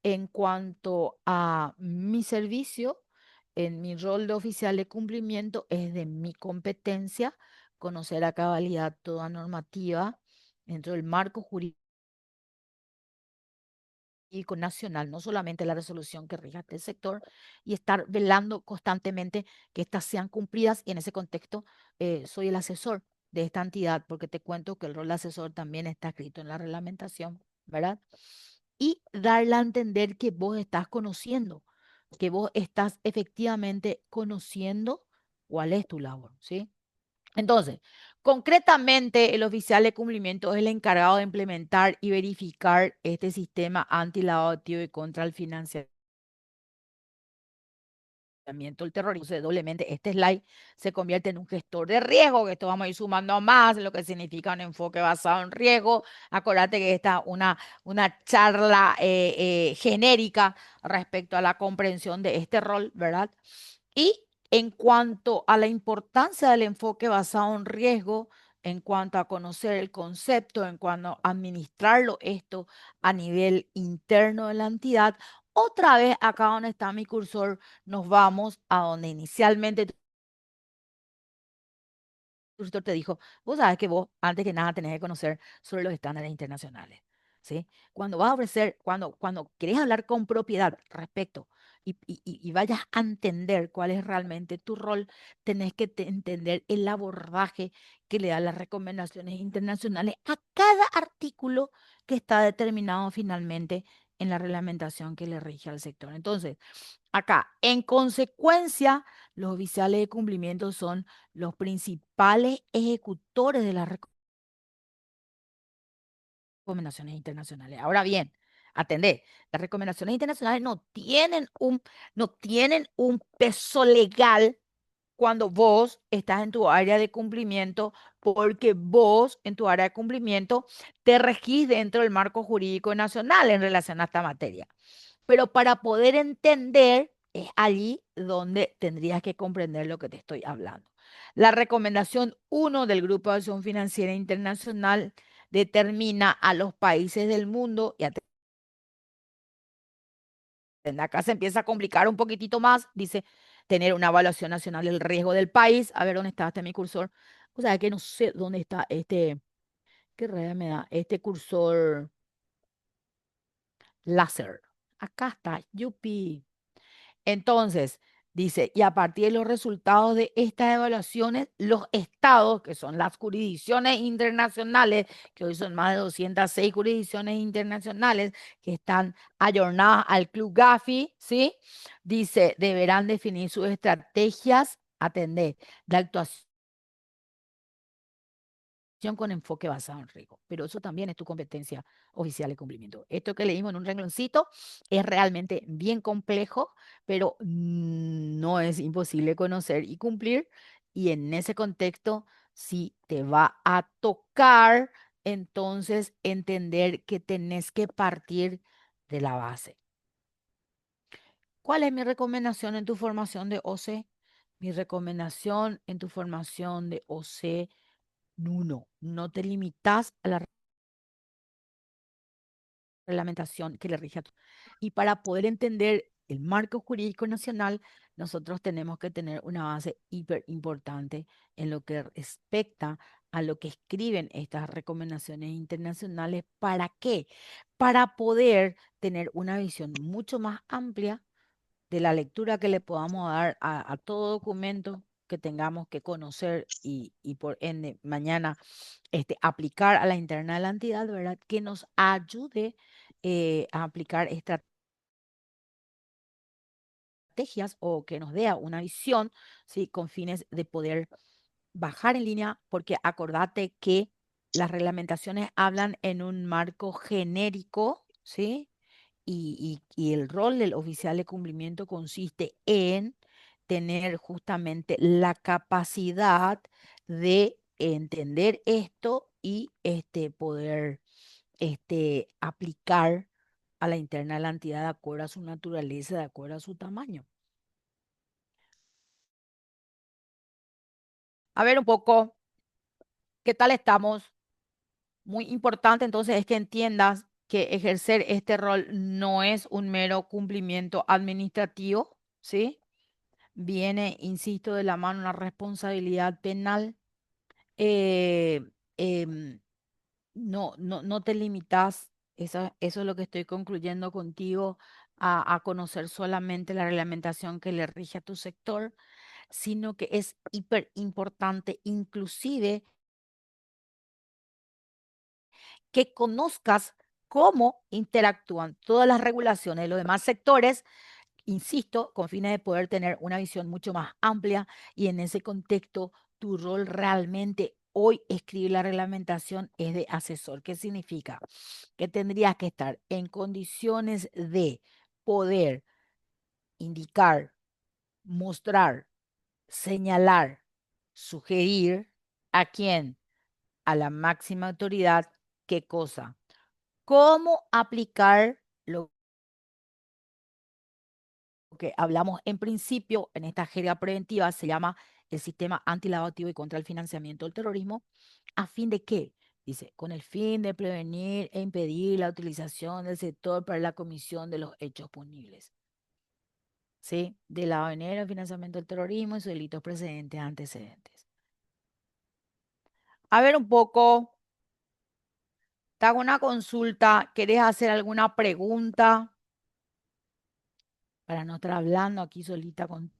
En cuanto a mi servicio, en mi rol de oficial de cumplimiento, es de mi competencia conocer a cabalidad toda normativa dentro del marco jurídico nacional, no solamente la resolución que rija este sector, y estar velando constantemente que éstas sean cumplidas. Y en ese contexto, soy el asesor de esta entidad, porque te cuento que el rol de asesor también está escrito en la reglamentación, ¿verdad? Y darle a entender que vos estás conociendo, que vos estás efectivamente conociendo cuál es tu labor, ¿sí? Entonces, concretamente, el oficial de cumplimiento es el encargado de implementar y verificar este sistema anti-lavado de activos y contra el financiamiento del terrorismo. Entonces, doblemente, este slide se convierte en un gestor de riesgo, que esto vamos a ir sumando más, lo que significa un enfoque basado en riesgo. Acuérdate que esta es una charla genérica respecto a la comprensión de este rol, ¿verdad? Y En cuanto a la importancia del enfoque basado en riesgo, en cuanto a conocer el concepto, en cuanto a administrarlo esto a nivel interno de la entidad, otra vez acá donde está mi cursor, nos vamos a donde inicialmente tutor te dijo, vos sabes que vos, antes que nada, tenés que conocer sobre los estándares internacionales, ¿sí? Cuando vas a ofrecer, cuando querés hablar con propiedad respecto y vayas a entender cuál es realmente tu rol, tenés que entender el abordaje que le dan las recomendaciones internacionales a cada artículo que está determinado finalmente en la reglamentación que le rige al sector. Entonces, acá, en consecuencia, los oficiales de cumplimiento son los principales ejecutores de las recomendaciones internacionales. Ahora bien, atendé, las recomendaciones internacionales no tienen un peso legal cuando vos estás en tu área de cumplimiento, porque vos en tu área de cumplimiento te regís dentro del marco jurídico nacional en relación a esta materia. Pero para poder entender, es allí donde tendrías que comprender lo que te estoy hablando. La recomendación 1 del Grupo de Acción Financiera Internacional determina a los países del mundo, y acá se empieza a complicar un poquitito más, dice tener una evaluación nacional del riesgo del país. A ver dónde está este mi cursor. O sea, que no sé dónde está qué raya me da, este cursor láser. Acá está, yupi. Entonces, dice, y a partir de los resultados de estas evaluaciones, los estados, que son las jurisdicciones internacionales, que hoy son más de 206 jurisdicciones internacionales que están ayornadas al Club Gafi, ¿sí? Dice, deberán definir sus estrategias, atender, de actuación con enfoque basado en riesgo. Pero eso también es tu competencia oficial de cumplimiento. Esto que leímos en un rengloncito es realmente bien complejo, pero no es imposible conocer y cumplir. Y en ese contexto, si te va a tocar, entonces entender que tenés que partir de la base. ¿Cuál es mi recomendación en tu formación de OC? Mi recomendación en tu formación de OC, no te limitas a la reglamentación que le rige a tu. Y para poder entender el marco jurídico nacional, nosotros tenemos que tener una base hiper importante en lo que respecta a lo que escriben estas recomendaciones internacionales. ¿Para qué? Para poder tener una visión mucho más amplia de la lectura que le podamos dar a todo documento que tengamos que conocer y por ende mañana aplicar a la interna de la entidad, ¿verdad? Que nos ayude a aplicar estrategias o que nos dé una visión, ¿sí? Con fines de poder bajar en línea, porque acordate que las reglamentaciones hablan en un marco genérico, ¿sí? Y el rol del oficial de cumplimiento consiste en tener justamente la capacidad de entender esto y poder aplicar a la interna de la entidad de acuerdo a su naturaleza, de acuerdo a su tamaño. A ver un poco, ¿qué tal estamos? Muy importante entonces es que entiendas que ejercer este rol no es un mero cumplimiento administrativo, ¿sí? Viene, insisto, de la mano una responsabilidad penal. eh, em, no te limitas, eso es lo que estoy concluyendo contigo, a conocer solamente la reglamentación que le rige a tu sector, sino que es hiper importante inclusive que conozcas cómo interactúan todas las regulaciones de los demás sectores, insisto, con fines de poder tener una visión mucho más amplia y en ese contexto tu rol realmente hoy escribir la reglamentación es de asesor. ¿Qué significa? Que tendrías que estar en condiciones de poder indicar, mostrar, señalar, sugerir a quién, a la máxima autoridad, qué cosa, cómo aplicar lo que hablamos en principio en esta jerga preventiva se llama el sistema antilavativo y contra el financiamiento del terrorismo, ¿a fin de qué? Dice, con el fin de prevenir e impedir la utilización del sector para la comisión de los hechos punibles. ¿Sí? De lavado de dinero, financiamiento del terrorismo y sus delitos precedentes, antecedentes. A ver un poco, te hago una consulta, ¿querés hacer alguna pregunta para no estar hablando aquí solita contigo?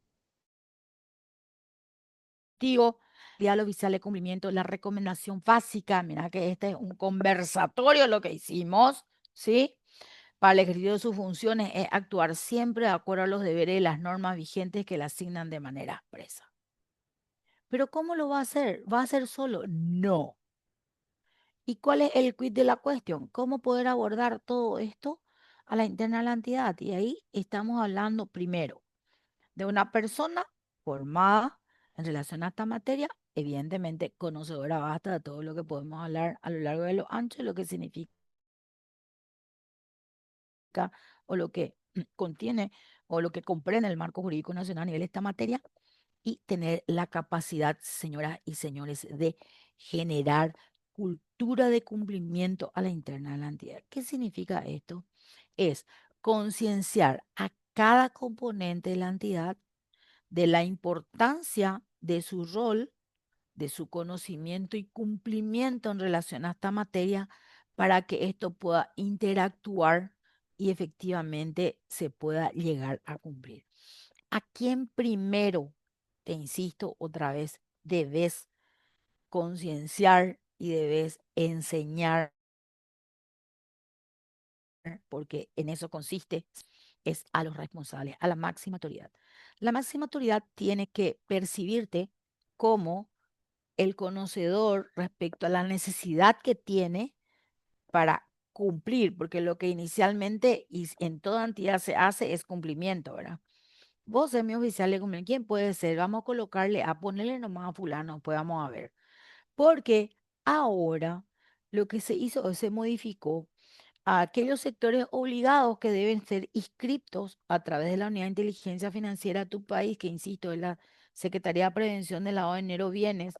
Diálogo oficial de cumplimiento, la recomendación básica, mira que este es un conversatorio lo que hicimos, ¿sí? Para el ejercicio de sus funciones es actuar siempre de acuerdo a los deberes y las normas vigentes que le asignan de manera expresa. ¿Pero cómo lo va a hacer? ¿Va a hacer solo? No. ¿Y cuál es el quid de la cuestión? ¿Cómo poder abordar todo esto a la interna de la entidad? Y ahí estamos hablando primero de una persona formada en relación a esta materia, evidentemente conocedora basta de todo lo que podemos hablar a lo largo de lo ancho, lo que significa o lo que contiene o lo que comprende el marco jurídico nacional a nivel de esta materia y tener la capacidad, señoras y señores, de generar cultura de cumplimiento a la interna de la entidad. ¿Qué significa esto? Es concienciar a cada componente de la entidad de la importancia de su rol, de su conocimiento y cumplimiento en relación a esta materia para que esto pueda interactuar y efectivamente se pueda llegar a cumplir. ¿A quién primero, te insisto otra vez, debes concienciar y debes enseñar? Porque en eso consiste, es a los responsables, a la máxima autoridad. La máxima autoridad tiene que percibirte como el conocedor respecto a la necesidad que tiene para cumplir, porque lo que inicialmente y en toda entidad se hace es cumplimiento, ¿verdad? Vos sos mi oficial de cumplimiento. ¿Quién puede ser? Vamos a colocarle, a ponerle nomás a fulano, pues vamos a ver. Porque ahora lo que se hizo, se modificó a aquellos sectores obligados que deben ser inscritos a través de la Unidad de Inteligencia Financiera de tu país, que insisto, es la Secretaría de Prevención del Lavado de Dinero Bienes,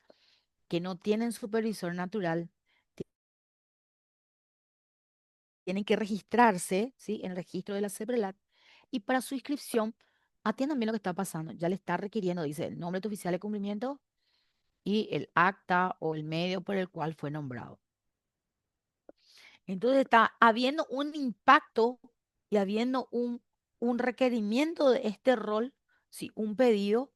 que no tienen supervisor natural, tienen que registrarse, ¿sí? En el registro de la CEPRELAT y para su inscripción atiendan bien lo que está pasando. Ya le está requiriendo, dice, el nombre de tu oficial de cumplimiento y el acta o el medio por el cual fue nombrado. Entonces está habiendo un impacto y habiendo un requerimiento de este rol, sí, un pedido,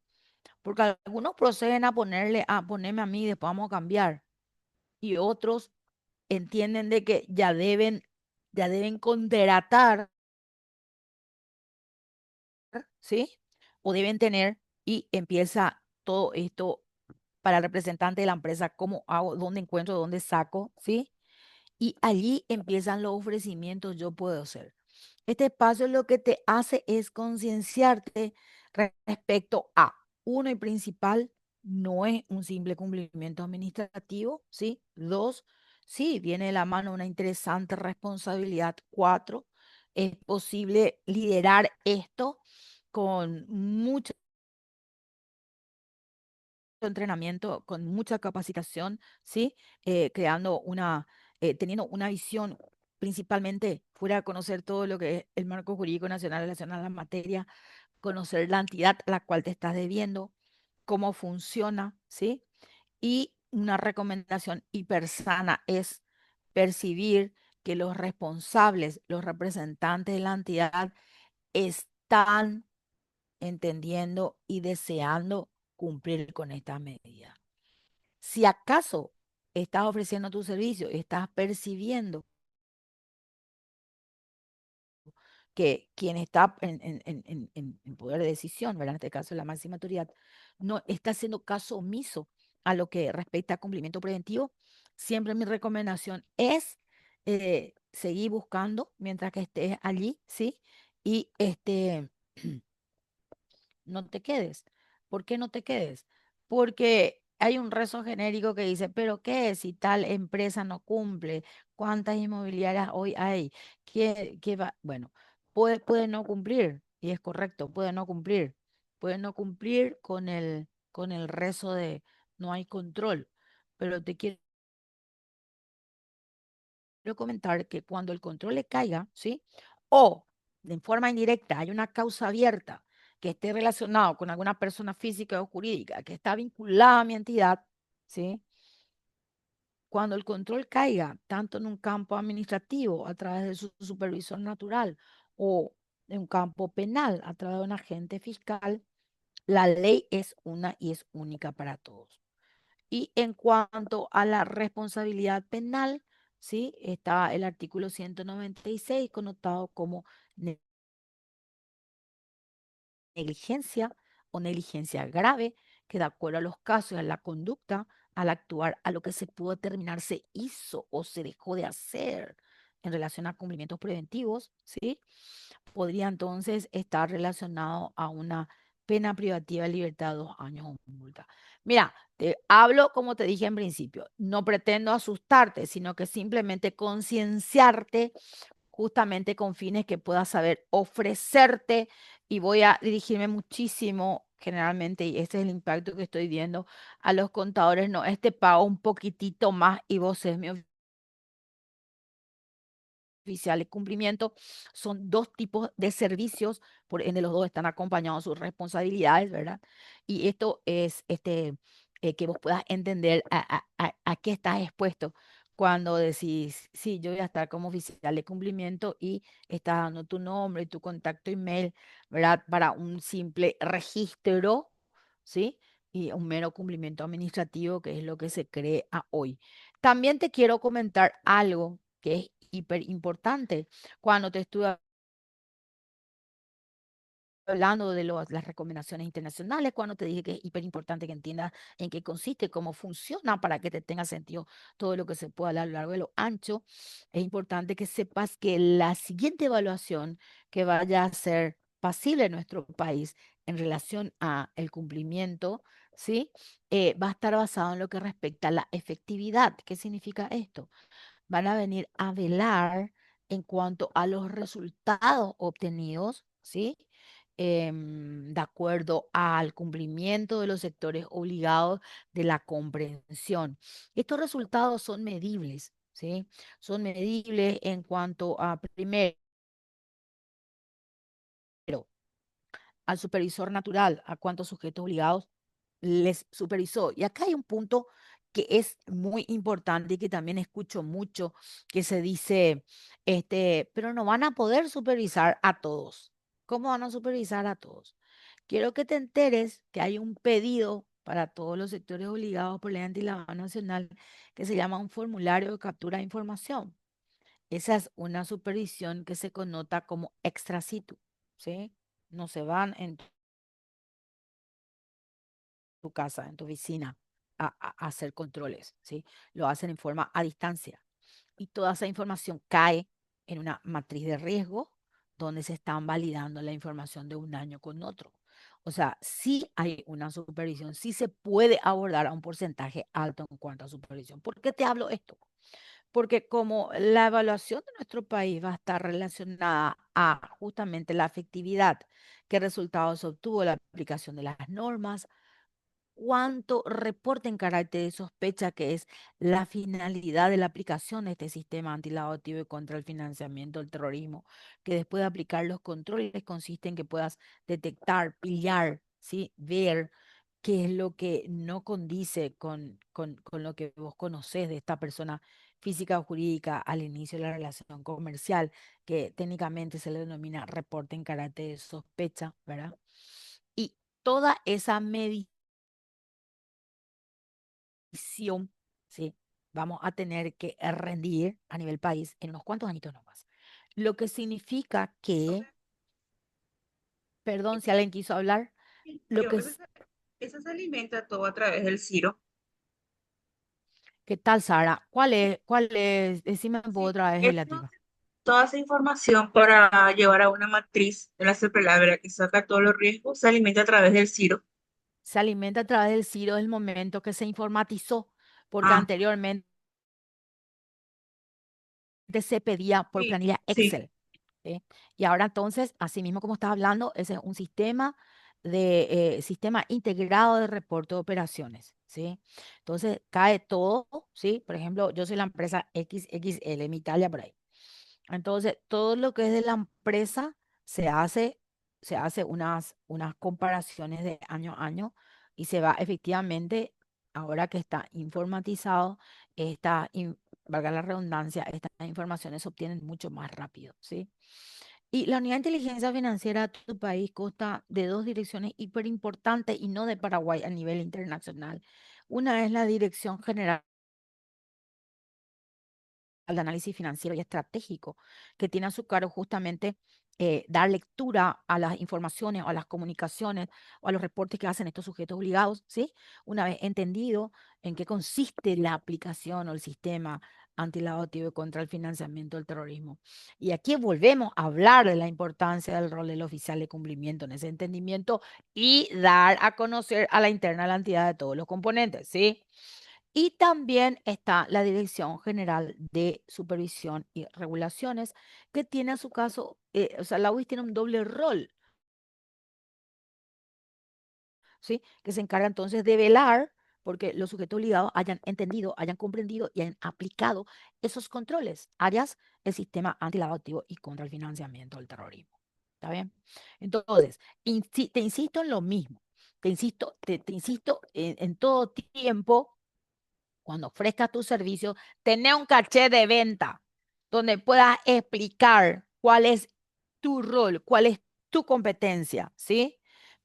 porque algunos proceden a ponerme a mí, después vamos a cambiar, y otros entienden de que ya deben contratar, ¿sí? O deben tener, y empieza todo esto para el representante de la empresa, ¿cómo hago? ¿Dónde encuentro? ¿Dónde saco? ¿Sí? Y allí empiezan los ofrecimientos, yo puedo hacer. Este espacio lo que te hace es concienciarte respecto a, uno y principal, no es un simple cumplimiento administrativo, ¿sí? Dos, sí, viene de la mano una interesante responsabilidad. Cuatro, es posible liderar esto con mucho entrenamiento, con mucha capacitación, ¿sí? Creando teniendo una visión principalmente fuera de conocer todo lo que es el marco jurídico nacional relacionado a la materia, conocer la entidad a la cual te estás debiendo, cómo funciona, ¿sí? Y una recomendación hipersana es percibir que los responsables, los representantes de la entidad están entendiendo y deseando cumplir con esta medida. Si acaso estás ofreciendo tu servicio, estás percibiendo que quien está en poder de decisión, ¿verdad? En este caso la máxima autoridad, no está haciendo caso omiso a lo que respecta a cumplimiento preventivo, siempre mi recomendación es seguir buscando mientras que estés allí, ¿sí? Y no te quedes. ¿Por qué no te quedes? Porque hay un rezo genérico que dice, pero ¿qué si tal empresa no cumple? ¿Cuántas inmobiliarias hoy hay? ¿Qué va? Bueno, puede no cumplir. Y es correcto, puede no cumplir con el rezo de no hay control. Pero te quiero comentar que cuando el control le caiga, ¿sí? O de forma indirecta hay una causa abierta que esté relacionado con alguna persona física o jurídica que está vinculada a mi entidad, ¿sí? Cuando el control caiga tanto en un campo administrativo a través de su supervisor natural o en un campo penal a través de un agente fiscal, la ley es una y es única para todos. Y en cuanto a la responsabilidad penal, ¿sí? Está el artículo 196 connotado como negligencia o negligencia grave, que de acuerdo a los casos y a la conducta, al actuar a lo que se pudo determinar se hizo o se dejó de hacer en relación a cumplimientos preventivos, ¿sí? Podría entonces estar relacionado a una pena privativa de libertad de 2 años o multa. Mira, te hablo como te dije en principio, no pretendo asustarte, sino que simplemente concienciarte justamente con fines que puedas saber ofrecerte y voy a dirigirme muchísimo generalmente, y ese es el impacto que estoy viendo a los contadores, no, este pago un poquitito más y vos es mi oficial de cumplimiento. Son dos tipos de servicios, por ende los dos están acompañados de sus responsabilidades, ¿verdad? Y esto es que vos puedas entender a qué estás expuesto cuando decís, sí, yo voy a estar como oficial de cumplimiento y estás dando tu nombre y tu contacto email, ¿verdad? Para un simple registro, ¿sí? Y un mero cumplimiento administrativo, que es lo que se cree a hoy. También te quiero comentar algo que es hiper importante. Cuando te estuve hablando de las recomendaciones internacionales, cuando te dije que es hiper importante que entiendas en qué consiste, cómo funciona, para que te tenga sentido todo lo que se puede hablar a lo largo de lo ancho, es importante que sepas que la siguiente evaluación que vaya a ser pasible en nuestro país en relación a el cumplimiento, ¿sí? Va a estar basado en lo que respecta a la efectividad. ¿Qué significa esto? Van a venir a velar en cuanto a los resultados obtenidos, ¿sí? De acuerdo al cumplimiento de los sectores obligados de la comprensión. Estos resultados son medibles, ¿sí? Son medibles en cuanto a, primero, al supervisor natural, a cuántos sujetos obligados les supervisó. Y acá hay un punto que es muy importante y que también escucho mucho, que se dice, pero no van a poder supervisar a todos. ¿Cómo van a supervisar a todos? Quiero que te enteres que hay un pedido para todos los sectores obligados por ley antilavado nacional que se llama un formulario de captura de información. Esa es una supervisión que se connota como extra situ, ¿sí? No se van en tu casa, en tu oficina, a hacer controles, ¿sí? Lo hacen en forma a distancia. Y toda esa información cae en una matriz de riesgo donde se están validando la información de un año con otro. O sea, sí hay una supervisión, sí se puede abordar a un porcentaje alto en cuanto a supervisión. ¿Por qué te hablo esto? Porque como la evaluación de nuestro país va a estar relacionada a justamente la efectividad, qué resultados obtuvo la aplicación de las normas, cuánto reporte en carácter de sospecha, que es la finalidad de la aplicación de este sistema antilavado y contra el financiamiento del terrorismo, que después de aplicar los controles consiste en que puedas detectar, pillar, ¿sí? Ver qué es lo que no condice con lo que vos conocés de esta persona física o jurídica al inicio de la relación comercial, que técnicamente se le denomina reporte en carácter de sospecha, ¿verdad? Y toda esa medición, ¿sí? Vamos a tener que rendir a nivel país en unos cuantos añitos nomás. Lo que significa O que, sea, perdón si ese, alguien quiso hablar, lo yo, que ese, es, ese se alimenta todo a través del Ciro. ¿qué tal, Sara? ¿Cuál es? Decime un poco Sí, otra vez, Elativa. toda esa información para llevar a una matriz de la CPLAB que saca todos los riesgos se alimenta a través del Ciro. Se alimenta a través del CIRO del momento que se informatizó, porque Ah, anteriormente se pedía por sí, planilla sí, Excel. ¿sí? Y ahora entonces, así mismo como estás hablando, ese es un sistema integrado de reporte de operaciones, ¿sí? Entonces cae todo, ¿sí? Por ejemplo, yo soy la empresa XXL, mi Italia por ahí. Entonces, todo lo que es de la empresa se hace, se hace unas comparaciones de año a año y se va efectivamente, ahora que está informatizado, valga la redundancia, estas informaciones se obtienen mucho más rápido, ¿sí? Y la unidad de inteligencia financiera de tu país consta de dos direcciones hiper importantes y no de Paraguay a nivel internacional. Una es la Dirección General de análisis financiero y estratégico, que tiene a su cargo justamente dar lectura a las informaciones o a las comunicaciones o a los reportes que hacen estos sujetos obligados, ¿sí? Una vez entendido en qué consiste la aplicación o el sistema antilavativo y contra el financiamiento del terrorismo. Y aquí volvemos a hablar de la importancia del rol del oficial de cumplimiento en ese entendimiento y dar a conocer a la interna la entidad de todos los componentes, ¿sí? Y también está la Dirección General de Supervisión y Regulaciones, que tiene a su caso, o sea, la UIS tiene un doble rol, ¿sí? Que se encarga entonces de velar porque los sujetos obligados hayan entendido, hayan comprendido y hayan aplicado esos controles, áreas del sistema antilavativo y contra el financiamiento del terrorismo. ¿Está bien? Entonces, te insisto en lo mismo, te insisto en todo tiempo cuando ofrezcas tu servicio, tener un caché de venta donde puedas explicar cuál es tu rol, cuál es tu competencia, ¿sí?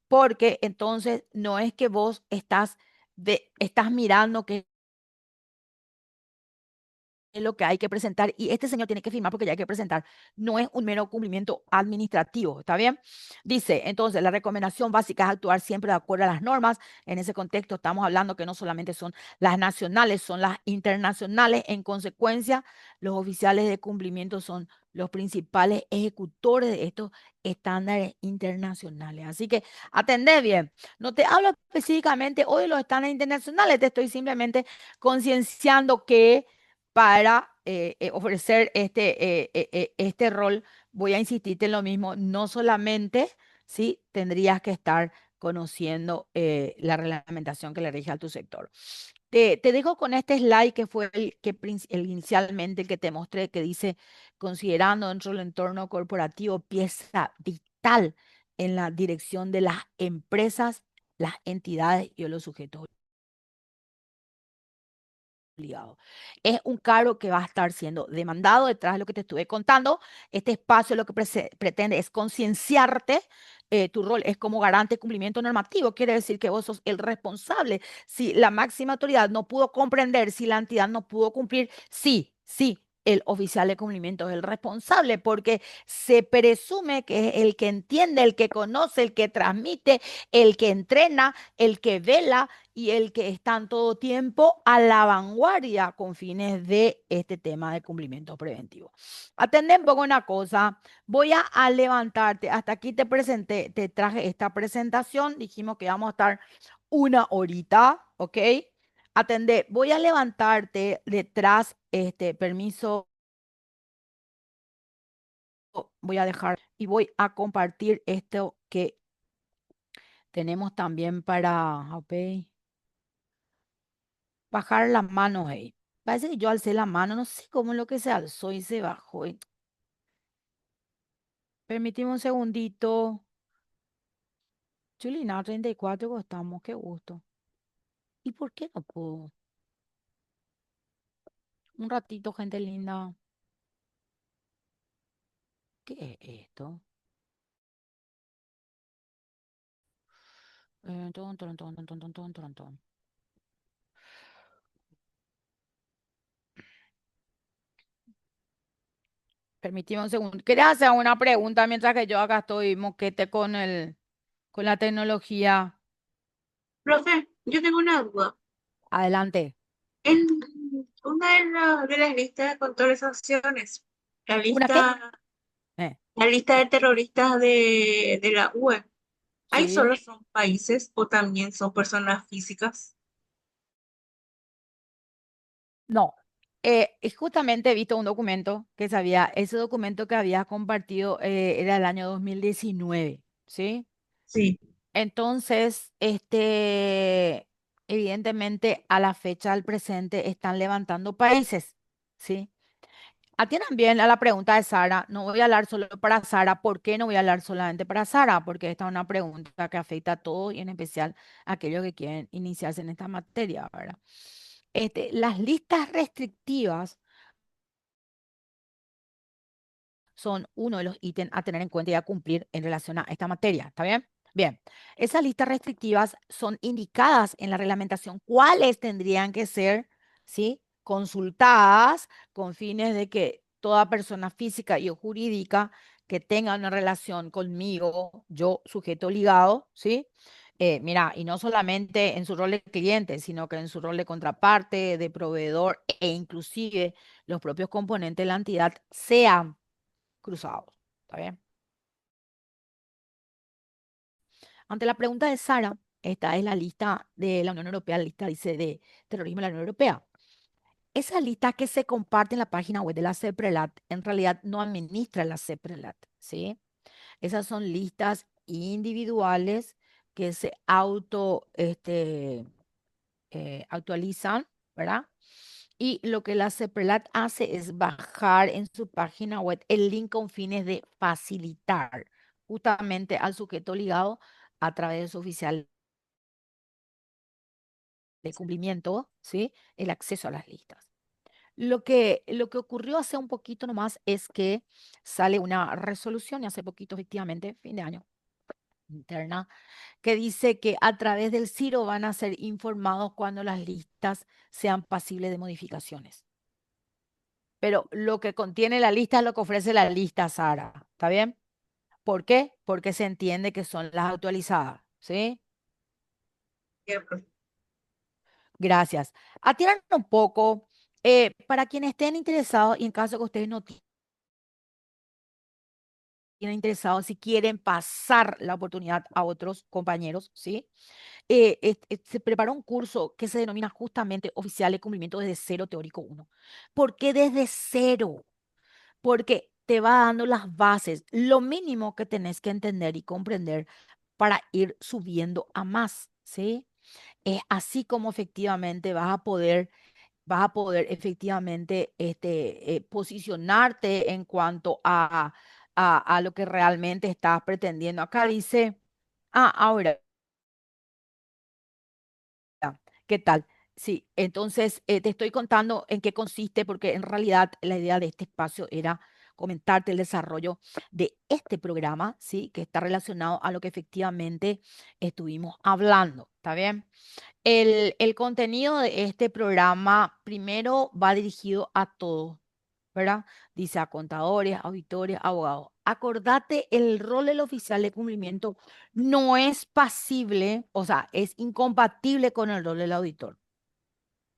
Porque entonces no es que vos estás mirando que es lo que hay que presentar y este señor tiene que firmar porque ya hay que presentar. No es un mero cumplimiento administrativo, ¿está bien? Dice, entonces, la recomendación básica es actuar siempre de acuerdo a las normas. En ese contexto estamos hablando que no solamente son las nacionales, son las internacionales. En consecuencia, los oficiales de cumplimiento son los principales ejecutores de estos estándares internacionales. Así que atendé bien. No te hablo específicamente hoy de los estándares internacionales, te estoy simplemente concienciando que para ofrecer este rol, voy a insistirte en lo mismo, no solamente, ¿sí? Tendrías que estar conociendo la reglamentación que le rige a tu sector. Te dejo con este slide que fue el inicialmente el que te mostré, que dice, considerando dentro del entorno corporativo pieza vital en la dirección de las empresas, las entidades y los sujetos obligado. Es un cargo que va a estar siendo demandado detrás de lo que te estuve contando. Este espacio lo que pretende es concienciarte. Tu rol es como garante de cumplimiento normativo. Quiere decir que vos sos el responsable. Si la máxima autoridad no pudo comprender, si la entidad no pudo cumplir, sí, sí. El oficial de cumplimiento es el responsable porque se presume que es el que entiende, el que conoce, el que transmite, el que entrena, el que vela y el que está en todo tiempo a la vanguardia con fines de este tema de cumplimiento preventivo. Atendé un poco una cosa, voy a levantarte, hasta aquí te presenté, te traje esta presentación, dijimos que vamos a estar una horita, ¿ok? Atendé, voy a levantarte detrás, permiso, voy a dejar y voy a compartir esto que tenemos también para, ok. Bajar la mano, hey. Parece que yo alcé la mano, no sé cómo es lo que se alzó y se bajó. Permíteme un segundito. Chulina, 34 costamos, qué gusto. ¿Y por qué no puedo? Un ratito, gente linda. ¿Qué es esto? Ton, ton, ton, ton, ton, ton, ton, ton, ton. Permíteme un segundo. ¿Quería hacer una pregunta mientras que yo acá estoy moquete con la tecnología? Profe, yo tengo una duda. Adelante. En una de las listas de controlaciones, la ¿Una qué? lista, Eh, la lista de terroristas de la UE, ¿ahí sí. solo son países o también son personas físicas? No. Justamente he visto un documento que sabía, ese documento que había compartido era el año 2019, ¿sí? Sí, Entonces, evidentemente a la fecha del presente están levantando países, ¿sí? Atiendan bien a la pregunta de Sara. No voy a hablar solo para Sara. ¿Por qué no voy a hablar solamente para Sara? Porque esta es una pregunta que afecta a todos y en especial a aquellos que quieren iniciarse en esta materia, ¿verdad? Las listas restrictivas son uno de los ítems a tener en cuenta y a cumplir en relación a esta materia. ¿Está bien? Bien, esas listas restrictivas son indicadas en la reglamentación cuáles tendrían que ser, ¿sí? Consultadas con fines de que toda persona física y o jurídica que tenga una relación conmigo, yo sujeto ligado, ¿sí? Mira, y no solamente en su rol de cliente, sino que en su rol de contraparte, de proveedor e inclusive los propios componentes de la entidad sean cruzados. ¿Está bien? Ante la pregunta de Sara, esta es la lista de la Unión Europea, la lista dice de terrorismo de la Unión Europea. Esa lista que se comparte en la página web de la CEPRELAT, en realidad no administra la CEPRELAT, ¿sí? Esas son listas individuales que se actualizan, ¿verdad? Y lo que la CEPRELAT hace es bajar en su página web el link con fines de facilitar justamente al sujeto ligado a través de su oficial de cumplimiento, ¿sí? El acceso a las listas. Lo que ocurrió hace un poquito nomás es que sale una resolución, y hace poquito, efectivamente, fin de año, interna, que dice que a través del CIRO van a ser informados cuando las listas sean pasibles de modificaciones. Pero lo que contiene la lista es lo que ofrece la lista, Sara. ¿Está bien? ¿Por qué? Porque se entiende que son las actualizadas. ¿Sí? bien, profe. Gracias. Atiran un poco. Para quienes estén interesados, y en caso que ustedes no tienen interesados, si quieren pasar la oportunidad a otros compañeros, ¿sí? Se prepara un curso que se denomina justamente Oficial de Cumplimiento desde cero teórico uno. ¿Por qué desde cero? Porque te va dando las bases, lo mínimo que tenés que entender y comprender para ir subiendo a más, ¿sí? Es así como efectivamente vas a poder efectivamente posicionarte en cuanto a lo que realmente estás pretendiendo. Acá dice, ahora. ¿Qué tal? Sí, entonces te estoy contando en qué consiste, porque en realidad la idea de este espacio era comentarte el desarrollo de este programa, ¿sí? Que está relacionado a lo que efectivamente estuvimos hablando, ¿está bien? El contenido de este programa primero va dirigido a todos, ¿verdad? Dice a contadores, auditores, abogados. Acordate, el rol del oficial de cumplimiento no es pasible, o sea, es incompatible con el rol del auditor.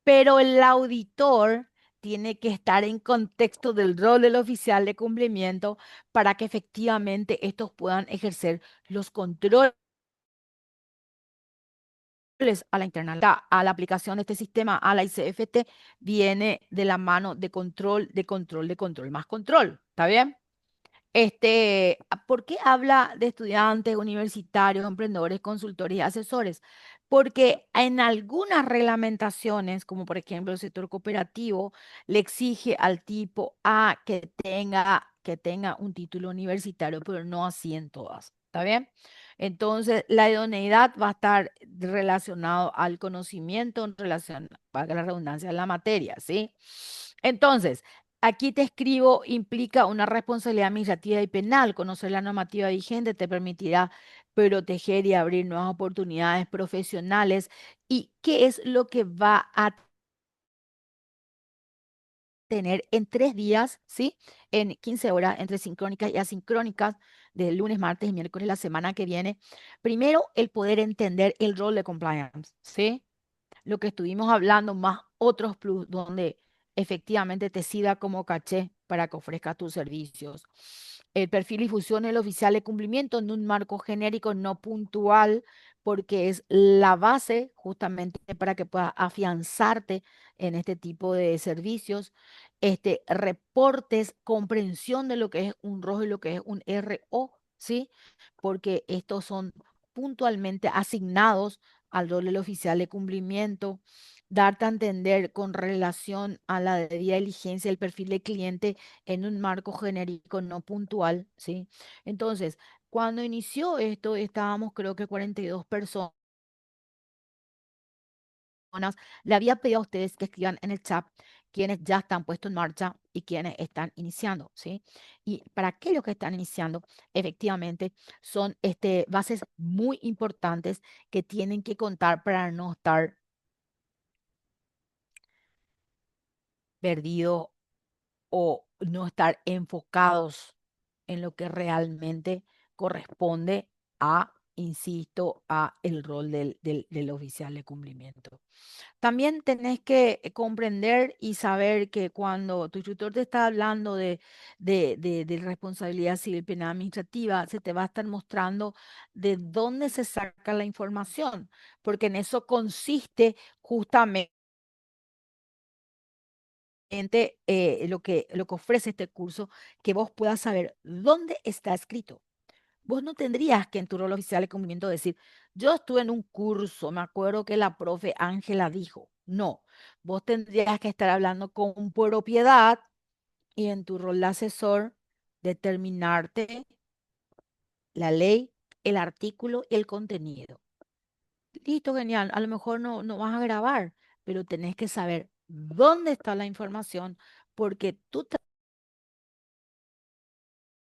Pero el auditor tiene que estar en contexto del rol del oficial de cumplimiento para que efectivamente estos puedan ejercer los controles a la internalidad, a la aplicación de este sistema, a la ICFT, viene de la mano de control, de control, de control, más control. ¿Está bien? ¿Por qué habla de estudiantes, universitarios, emprendedores, consultores y asesores? Porque en algunas reglamentaciones, como por ejemplo el sector cooperativo, le exige al tipo A que tenga un título universitario, pero no así en todas. ¿Está bien? Entonces, la idoneidad va a estar relacionado al conocimiento en relación, para la redundancia, en la materia, ¿sí? Entonces, aquí te escribo, implica una responsabilidad administrativa y penal. Conocer la normativa vigente te permitirá proteger y abrir nuevas oportunidades profesionales. ¿Y qué es lo que va a tener en 3 días, ¿sí? En 15 horas, entre sincrónicas y asincrónicas, de lunes, martes y miércoles la semana que viene? Primero, el poder entender el rol de compliance, ¿sí? Lo que estuvimos hablando, más otros plus, donde efectivamente te sirva como caché para que ofrezcas tus servicios. El perfil y función del oficial de cumplimiento en un marco genérico no puntual porque es la base justamente para que puedas afianzarte en este tipo de servicios, reportes, comprensión de lo que es un rojo y lo que es un RO, ¿sí? Porque estos son puntualmente asignados al rol del oficial de cumplimiento, darte a entender con relación a la debida diligencia del perfil del cliente en un marco genérico no puntual, ¿sí? Entonces, cuando inició esto, estábamos creo que 42 personas. Le había pedido a ustedes que escriban en el chat quienes ya están puestos en marcha y quienes están iniciando, ¿sí? Y para aquellos que están iniciando, efectivamente, son bases muy importantes que tienen que contar para no estar perdidos o no estar enfocados en lo que realmente corresponde a, insisto, a el rol del oficial de cumplimiento. También tenés que comprender y saber que cuando tu instructor te está hablando de responsabilidad civil penal administrativa, se te va a estar mostrando de dónde se saca la información, porque en eso consiste justamente lo que ofrece este curso, que vos puedas saber dónde está escrito. Vos no tendrías que en tu rol oficial de cumplimiento decir, yo estuve en un curso, me acuerdo que la profe Ángela dijo. No, vos tendrías que estar hablando con propiedad y en tu rol de asesor determinarte la ley, el artículo y el contenido. Listo, genial. A lo mejor no vas a grabar, pero tenés que saber dónde está la información porque tu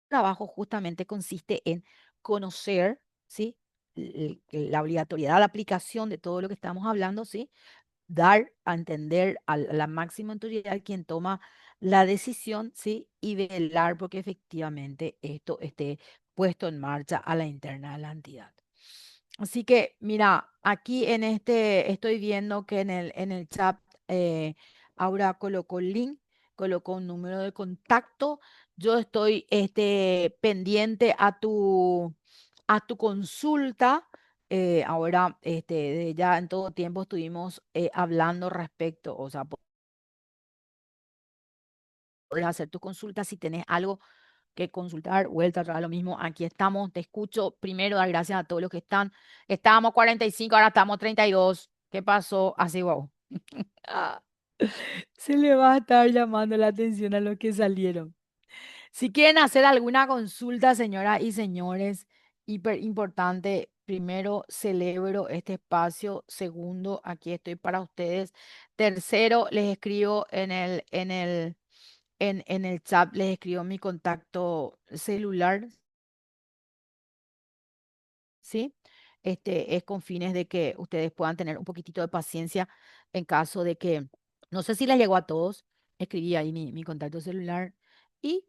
trabajo justamente consiste en conocer, ¿sí? La obligatoriedad de aplicación de todo lo que estamos hablando, ¿sí? Dar a entender a la máxima autoridad quien toma la decisión, ¿sí? Y velar porque efectivamente esto esté puesto en marcha a la interna de la entidad. Así que, mira, aquí estoy viendo que en el chat Aura colocó el link, colocó un número de contacto. Yo estoy pendiente a tu consulta. Ahora, ya en todo tiempo estuvimos hablando respecto, o sea, puedes hacer tu consulta si tenés algo que consultar, vuelta atrás, lo mismo. Aquí estamos, te escucho. Primero, dar gracias a todos los que están. Estábamos 45, ahora estamos 32. ¿Qué pasó? Así, wow. Ah, se le va a estar llamando la atención a los que salieron. Si quieren hacer alguna consulta, señoras y señores, hiper importante. Primero, celebro este espacio. Segundo, aquí estoy para ustedes. Tercero, les escribo en el chat, les escribo mi contacto celular, ¿sí? Es con fines de que ustedes puedan tener un poquitito de paciencia en caso de que, no sé si les llegó a todos, escribí ahí mi contacto celular y,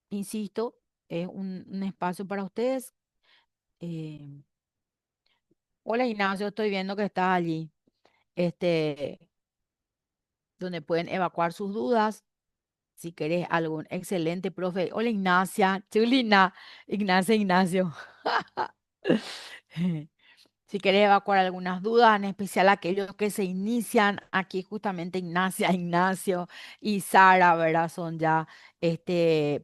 insisto, es un espacio para ustedes. Eh, Hola Ignacio, estoy viendo que estás allí, este, donde pueden evacuar sus dudas. Si querés algún excelente profe. Hola Ignacia, Chulina, Ignacio. Si querés evacuar algunas dudas, en especial aquellos que se inician, aquí justamente Ignacia, Ignacio y Sara, ¿verdad? Son ya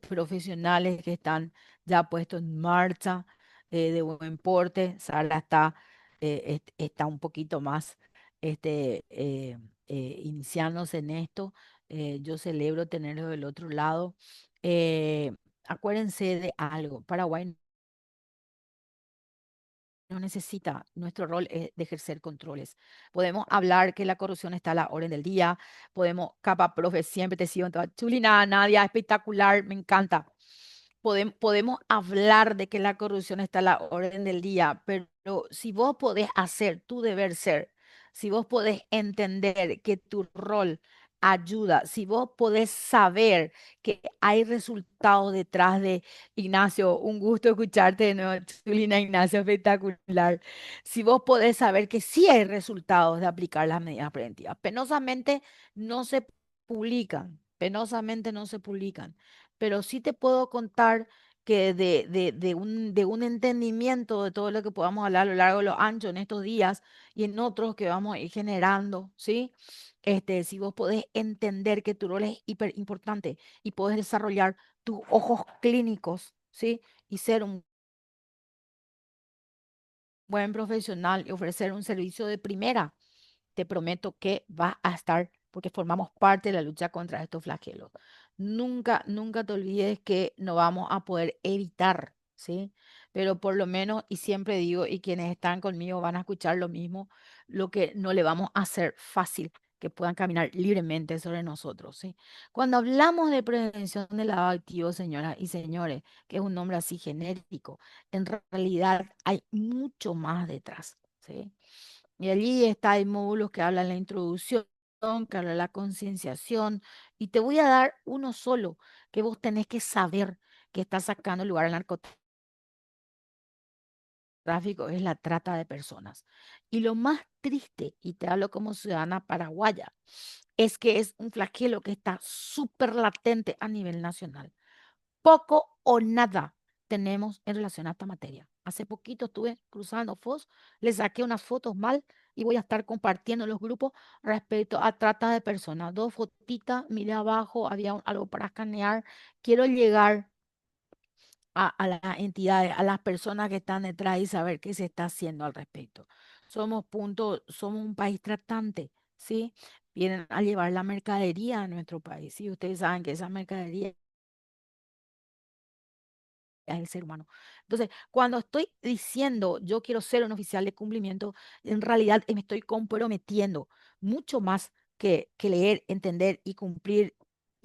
profesionales que están ya puestos en marcha, de buen porte. Sara está un poquito más iniciándose en esto. Yo celebro tenerlo del otro lado. Eh, Acuérdense de algo, Paraguay no necesita, nuestro rol es de ejercer controles. Podemos hablar que la corrupción está a la orden del día, podemos, capa, profe, siempre te sigo en toda chulina, Nadia, espectacular, me encanta. Podemos hablar de que la corrupción está a la orden del día, pero si vos podés hacer tu deber ser, si vos podés entender que tu rol ayuda, si vos podés saber que hay resultados detrás de Ignacio, un gusto escucharte de nuevo, Chulina Ignacio, espectacular. Si vos podés saber que sí hay resultados de aplicar las medidas preventivas, no se penosamente no se publican, pero sí te puedo contar que de un entendimiento de todo lo que podamos hablar a lo largo de lo ancho en estos días y en otros que vamos a ir generando, ¿sí? Si vos podés entender que tu rol es hiper importante y podés desarrollar tus ojos clínicos, ¿sí? Y ser un buen profesional y ofrecer un servicio de primera, te prometo que va a estar, porque formamos parte de la lucha contra estos flagelos. Nunca, nunca te olvides que no vamos a poder evitar, ¿sí? Pero por lo menos, y siempre digo, y quienes están conmigo van a escuchar lo mismo, lo que no le vamos a hacer fácil que puedan caminar libremente sobre nosotros, ¿sí? Cuando hablamos de prevención del lavado activo, señoras y señores, que es un nombre así genérico, en realidad hay mucho más detrás, ¿sí? Y allí está, hay módulos que hablan la introducción, que hablan la concienciación, y te voy a dar uno solo que vos tenés que saber que está sacando lugar al narcotráfico, es la trata de personas. Y lo más triste, y te hablo como ciudadana paraguaya, es que es un flagelo que está súper latente a nivel nacional. Poco o nada tenemos en relación a esta materia. Hace poquito estuve cruzando Foz, le saqué unas fotos mal y voy a estar compartiendo en los grupos respecto a trata de personas. Dos fotitas, miré abajo, había algo para escanear. Quiero llegar a las entidades, a las personas que están detrás y saber qué se está haciendo al respecto. Somos un país tratante, ¿sí? Vienen a llevar la mercadería a nuestro país y ustedes saben que esa mercadería es el ser humano. Entonces, cuando estoy diciendo yo quiero ser un oficial de cumplimiento, en realidad me estoy comprometiendo mucho más que leer, entender y cumplir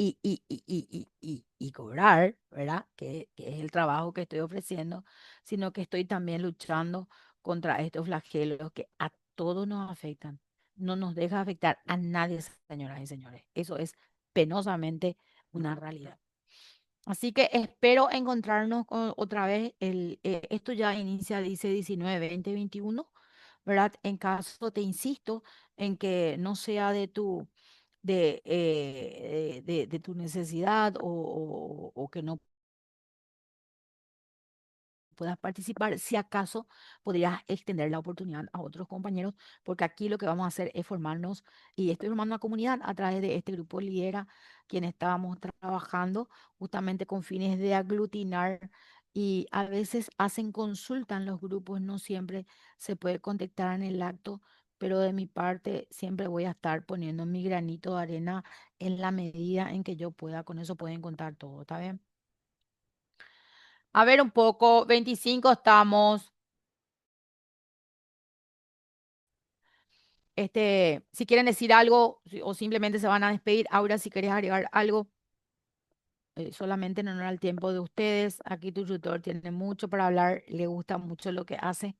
y cobrar, ¿verdad? Que es el trabajo que estoy ofreciendo, sino que estoy también luchando contra estos flagelos que a todos nos afectan. No nos deja afectar a nadie, señoras y señores. Eso es penosamente una realidad. Así que espero encontrarnos otra vez. Esto ya inicia, dice 19, 20, 21, ¿verdad? En caso, te insisto, en que no sea de tu necesidad o que no puedas participar, si acaso podrías extender la oportunidad a otros compañeros, porque aquí lo que vamos a hacer es formarnos y estoy formando una comunidad a través de este grupo Lidera, quien estábamos trabajando justamente con fines de aglutinar y a veces hacen consulta en los grupos, no siempre se puede contactar en el acto. Pero de mi parte siempre voy a estar poniendo mi granito de arena en la medida en que yo pueda. Con eso pueden contar todo, ¿está bien? A ver un poco, 25 estamos. Si quieren decir algo o simplemente se van a despedir, Aura, si quieres agregar algo, solamente en honor al tiempo de ustedes. Aquí tu tutor tiene mucho para hablar, le gusta mucho lo que hace.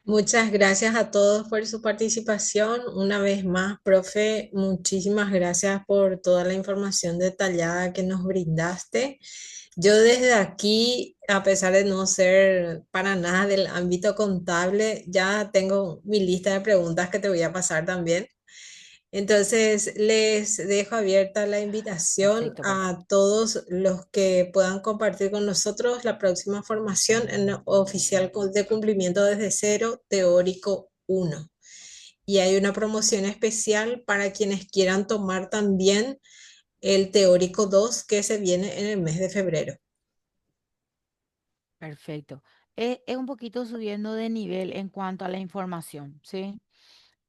Muchas gracias a todos por su participación. Una vez más, profe, muchísimas gracias por toda la información detallada que nos brindaste. Yo desde aquí, a pesar de no ser para nada del ámbito contable, ya tengo mi lista de preguntas que te voy a pasar también. Entonces, les dejo abierta la invitación Perfecto, a perfecto. todos los que puedan compartir con nosotros la próxima formación en oficial de cumplimiento desde cero, teórico uno. Y hay una promoción especial para quienes quieran tomar también el teórico 2 que se viene en el mes de febrero. Perfecto. Es un poquito subiendo de nivel en cuanto a la información, ¿sí?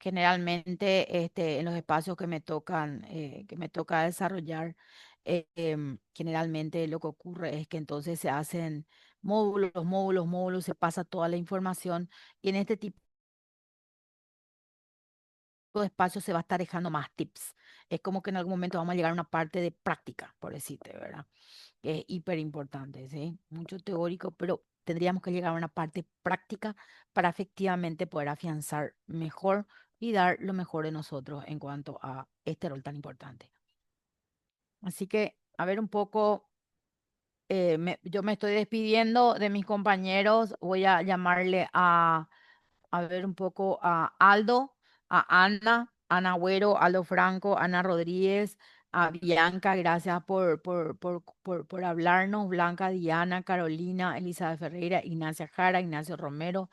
Generalmente en los espacios que me toca desarrollar, generalmente lo que ocurre es que entonces se hacen módulos, módulos, módulos, se pasa toda la información y en este tipo de espacios se va a estar dejando más tips. Es como que en algún momento vamos a llegar a una parte de práctica, por decirte, ¿verdad? Que es hiper importante, ¿sí? Mucho teórico, pero tendríamos que llegar a una parte práctica para efectivamente poder afianzar mejor y dar lo mejor de nosotros en cuanto a este rol tan importante. Así que, a ver un poco, yo me estoy despidiendo de mis compañeros, voy a llamarle a ver un poco a Aldo, a Ana, Ana Agüero, Aldo Franco, Ana Rodríguez, A Bianca, gracias por hablarnos. Blanca, Diana, Carolina, Elizabeth Ferreira, Ignacia Jara, Ignacio Romero,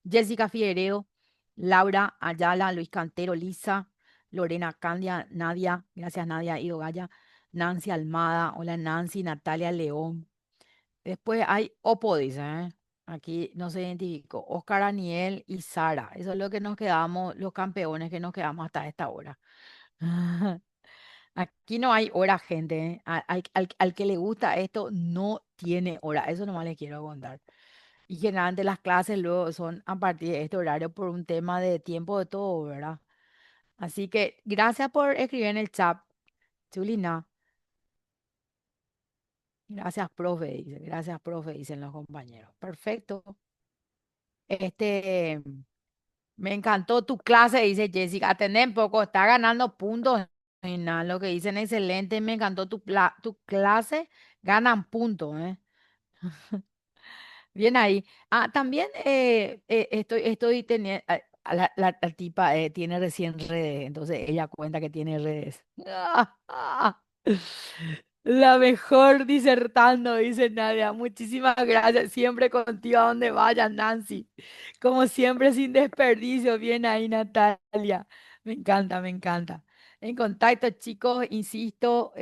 Jessica Figueredo, Laura Ayala, Luis Cantero, Lisa, Lorena Candia, Nadia, gracias Nadia, Ido Gaya, Nancy Almada, hola Nancy, Natalia León. Después hay Opo, dice, ¿eh? Aquí no se identificó. Oscar Aniel y Sara. Eso es lo que nos quedamos, los campeones que nos quedamos hasta esta hora. Aquí no hay hora, gente. ¿Eh? Al que le gusta esto no tiene hora. Eso nomás les quiero contar. Y generalmente las clases luego son a partir de este horario por un tema de tiempo de todo, ¿verdad? Así que gracias por escribir en el chat, Chulina. Gracias, profe, dice. Gracias, profe, dicen los compañeros. Perfecto. Este, me encantó tu clase, dice Jessica. Atendé un poco, está ganando puntos. Y nada, lo que dicen excelente. Me encantó tu clase. Ganan puntos, ¿eh? Bien ahí. Ah, también estoy teniendo, la tipa tiene recién redes, entonces ella cuenta que tiene redes. La mejor disertando, dice Nadia. Muchísimas gracias. Siempre contigo a donde vayas, Nancy. Como siempre, sin desperdicio. Bien ahí, Natalia. Me encanta, me encanta. En contacto, chicos, insisto,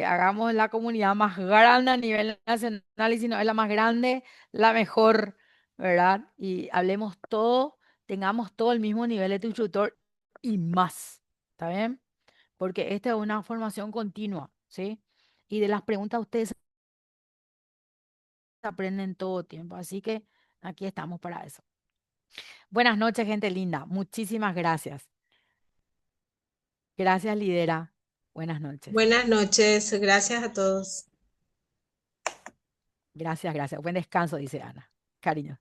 hagamos la comunidad más grande a nivel nacional y si no es la más grande, la mejor, ¿verdad? Y hablemos todo, tengamos todo el mismo nivel de tu instructor y más, ¿está bien? Porque esta es una formación continua, ¿sí? Y de las preguntas ustedes aprenden todo tiempo, así que aquí estamos para eso. Buenas noches, gente linda. Muchísimas gracias. Gracias, Lidera. Buenas noches. Buenas noches, gracias a todos. Gracias, gracias. Buen descanso, dice Ana. Cariño.